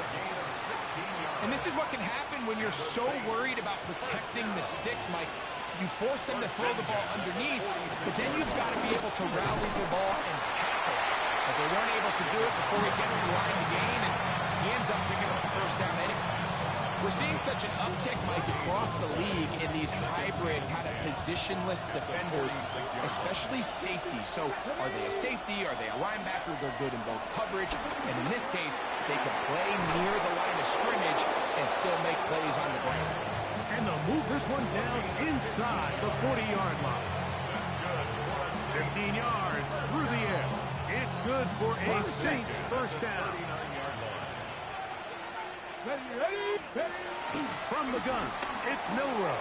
And this is what can happen when you're so worried about protecting the sticks, Mike. You force them to throw the ball underneath, but then you've got to be able to rally the ball and tackle. But they weren't able to do it before he gets the line to gain, and he ends up picking up the first down anyway. We're seeing such an uptick, Mike, across the league in these hybrid kind of positionless defenders, especially safety. So are they a safety? Are they a linebacker? They're good in both coverage. And in this case, they can play near the line of scrimmage and still make plays on the ground. And they'll move this one down inside the 40-yard line. 15 yards through the air. It's good for a Saints first down. From the gun, it's Milroe.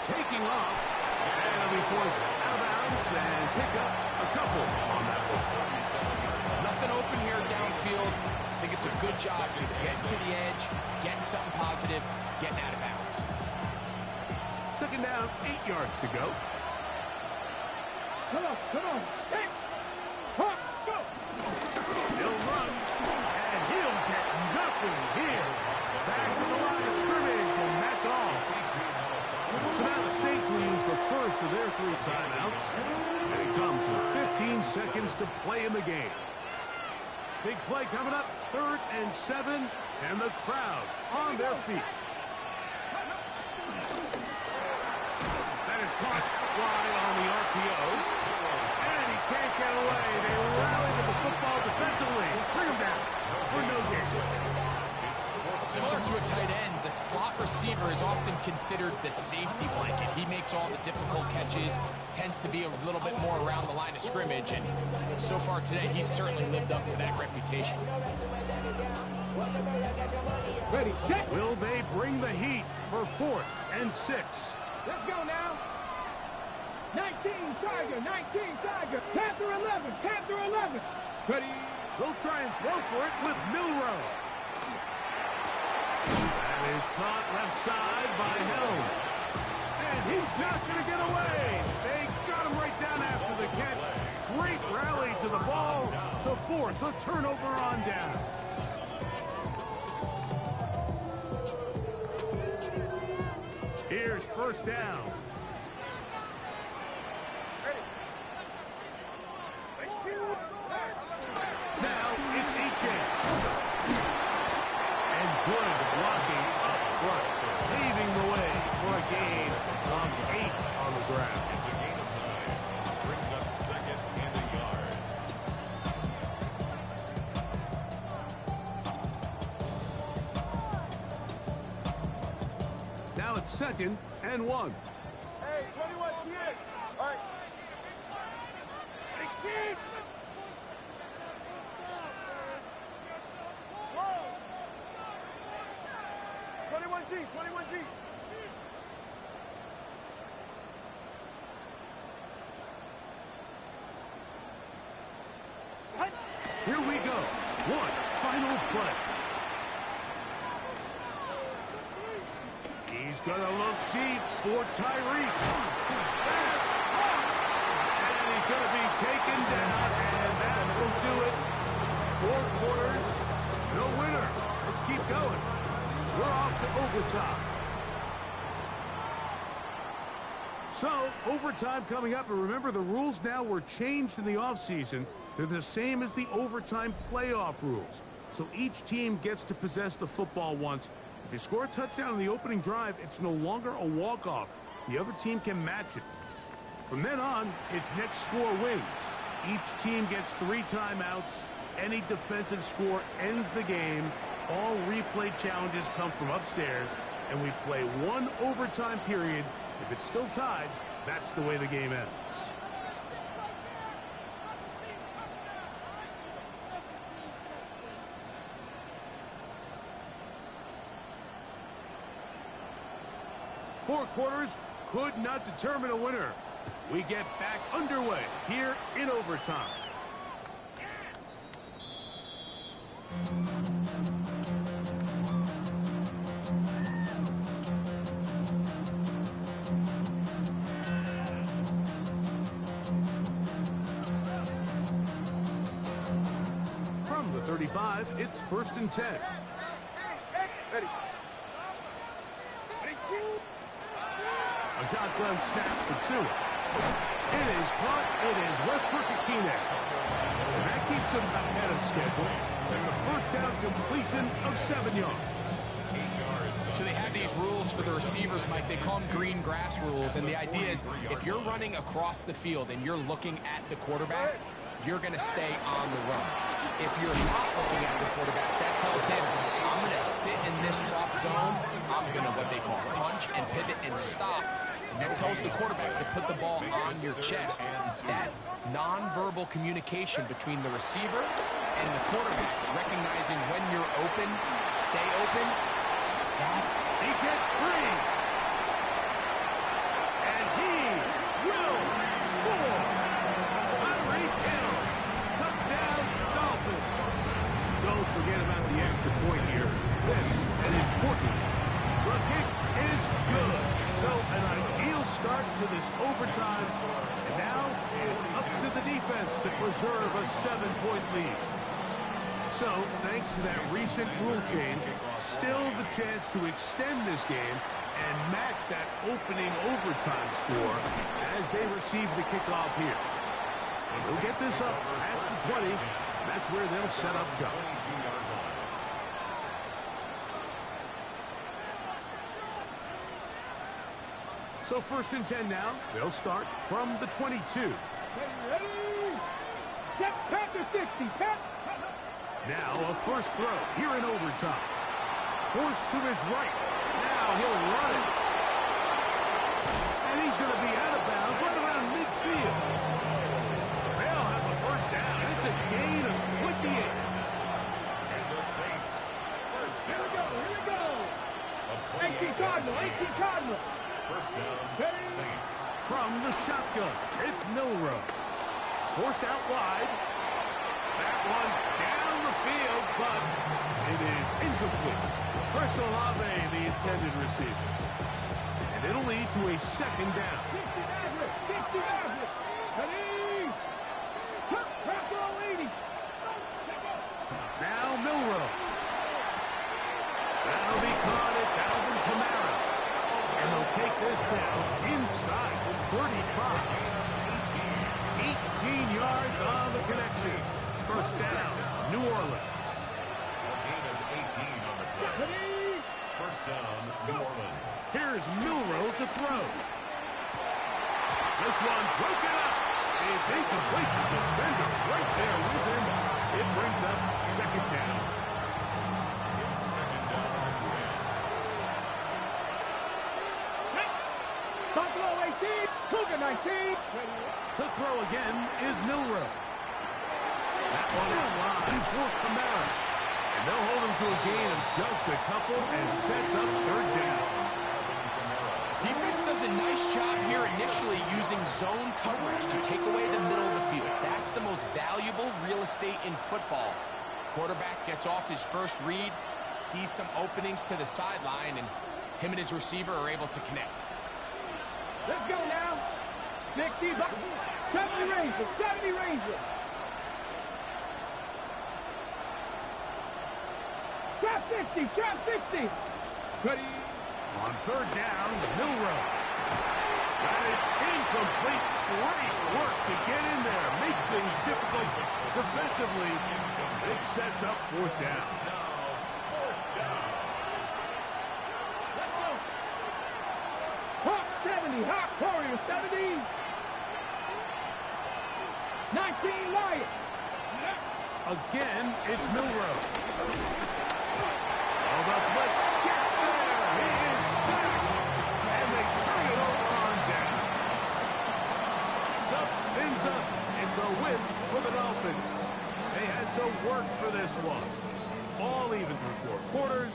Taking off. And he'll be forced out of bounds and pick up a couple on that one. Nothing open here downfield. I think it's a good job just getting to the edge, getting something positive, getting out of bounds. Second down, 8 yards to go. Come on. Hey. Go. He'll run, and he'll get nothing here. Back to the line of scrimmage, and that's all. So now the Saints will use the first of their 3 timeouts, and it comes with 15 seconds to play in the game. Big play coming up, 3rd and 7, and the crowd on their feet. That is caught wide on the RPO. And he can't get away. They rally to the football defensively. Bring him down for no gain. Similar to a tight end, the slot receiver is often considered the safety blanket. He makes all the difficult catches, tends to be a little bit more around the line of scrimmage, and so far today, he's certainly lived up to that reputation. Ready, check. Will they bring the heat for 4th and 6? Let's go now. 19 Tiger. Panther 11. Ready. They'll try and throw for it with Milroe. That is caught left side by Helm. And he's not going to get away. They got him right down after the catch. Great rally to the ball to force a turnover on down. Here's first down. Now it's H.A. And good blocking up front, paving the way for a gain of 8 on the ground. It's a gain of 9. Brings up 2nd and a yard. Now it's 2nd and 1. Hey, 21 TX. All right. 18. Whoa. 21G. Here we go. One final play. He's going to look deep for Tyreek. And he's going to be taken down, and that will do it. 4 quarters, no winner. Let's keep going. We're off to overtime. So, overtime coming up, and remember the rules now were changed in the offseason. They're the same as the overtime playoff rules. So each team gets to possess the football once. If you score a touchdown in the opening drive, it's no longer a walk-off. The other team can match it. From then on, it's next score wins. Each team gets 3 timeouts. Any defensive score ends the game. All replay challenges come from upstairs, and we play 1 overtime period. If it's still tied, that's the way the game ends. Four quarters could not determine a winner. We get back underway here in overtime. From the 35, it's 1st and 10. Ready. A shotgun snap for 2. It is caught. It is Westbrook-Akine. And that keeps him ahead of schedule. It's a 1st down completion of 7 yards. So they have these rules for the receivers, Mike. They call them green grass rules. And the idea is if you're running across the field and you're looking at the quarterback, you're going to stay on the run. If you're not looking at the quarterback, that tells him, I'm going to sit in this soft zone. I'm going to what they call punch and pivot and stop. And that tells the quarterback to put the ball on your chest. That nonverbal communication between the receiver and the quarterback, recognizing when you're open, stay open, he gets free. And he will score. Tyreek Hill. Touchdown, Dolphins. Don't forget about the extra point here. This, an important one. The kick is good. So an ideal start to this overtime. And now it's up to the defense to preserve a 7-point lead. So, thanks to that recent rule change, still the chance to extend this game and match that opening overtime score as they receive the kickoff here. And they'll get this up past the 20. That's where they'll set up shop. So first and 10 now. They'll start from the 22. Ready? Set, pass to 60. Pass. Now a first throw here in overtime. Forced to his right. Now he'll run it. And he's going to be out of bounds right around midfield. They'll have a first down. It's a gain of 28. And the Saints, first Here we down. go. Here we go. A 18 Cardinal. 18 Cardinal. First down, Saints. From the shotgun, it's Milrow. Forced out wide. That one down the field, but it is incomplete. Chris Olave, the intended receiver. And it'll lead to a second down. 60 Maverick. 60 Maverick. Ready? Pass to 80. Now Milrow. That'll be caught. It's Alvin Kamara. And they'll take this down inside the 35. 18 yards on the connection. First down, New Orleans. A gain of 18 on the play. Ready? First down, New Orleans. Here's Milrow to throw. This one broken up. It's incomplete. The defender right there with him. It brings up second down. It's second down and 10. Buffalo 18. Cougar 19. To throw again is Milrow. That one out line for Kamara. And they'll hold him to a gain of just a couple and sets up third down. defense does a nice job here initially using zone coverage to take away the middle of the field. That's the most valuable real estate in football. Quarterback gets off his first read, sees some openings to the sideline, and him and his receiver are able to connect. Let's go now. 60, 70 Rangers, 70 Rangers. Trap 60, trap 60. Ready? On third down, Milrow. That is incomplete. Great work to get in there. Make things difficult defensively. It sets up fourth down. Let's go. Hawk 70, Hawk Warriors 70. 19 Lions. Again, it's Milrow. Oh, the blitz gets there. He is sacked. And they turn it over on down. So, things up. It's a win for the Dolphins. They had to work for this one. All even through four quarters.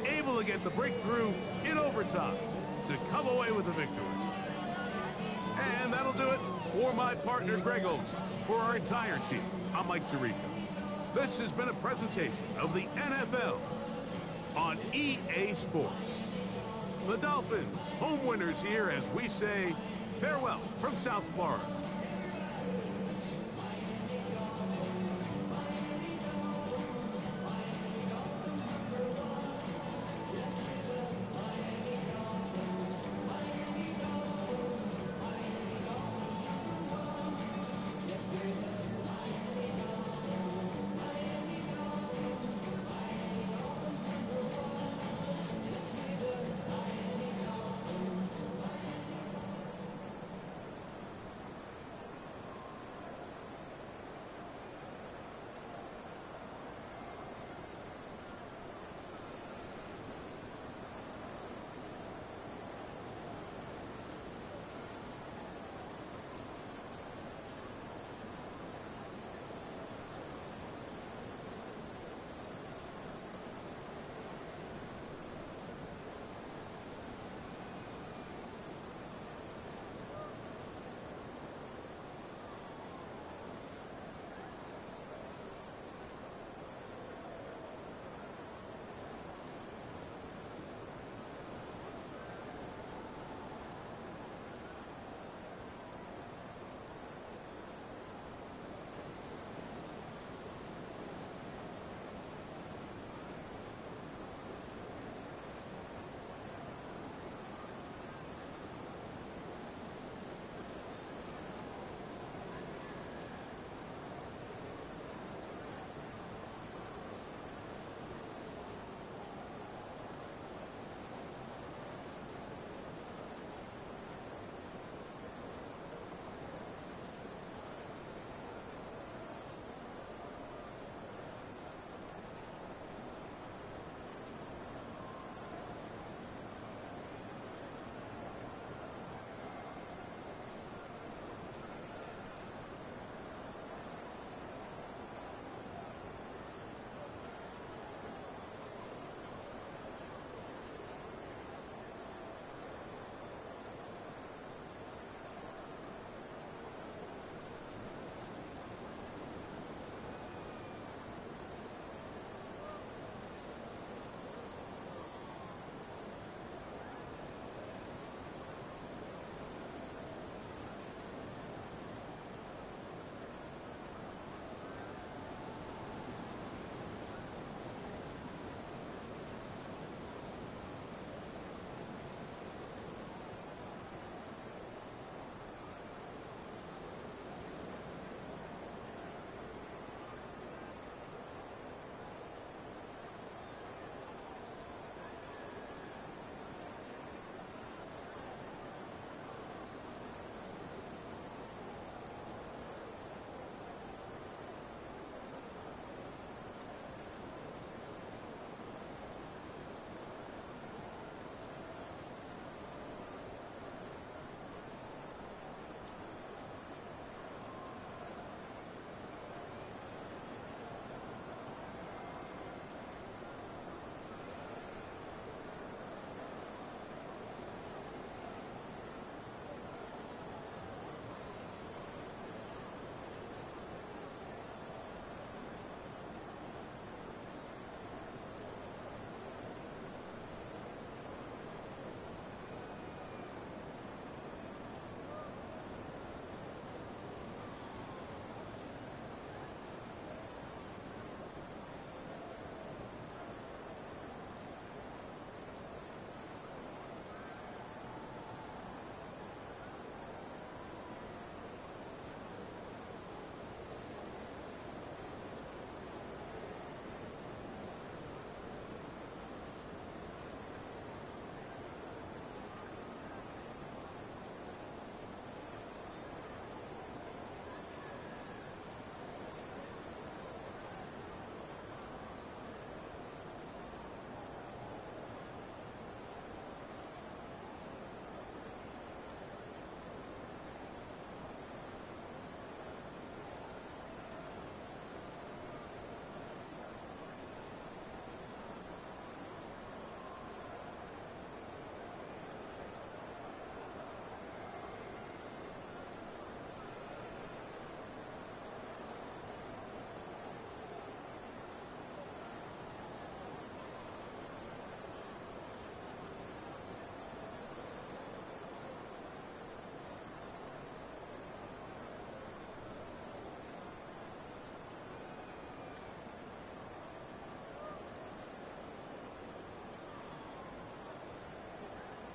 Able to get the breakthrough in overtime to come away with a victory. And that'll do it for my partner, Greg Olson. For our entire team, I'm Mike Tirico. This has been a presentation of the NFL on EA Sports. The Dolphins, home winners here as we say farewell from South Florida.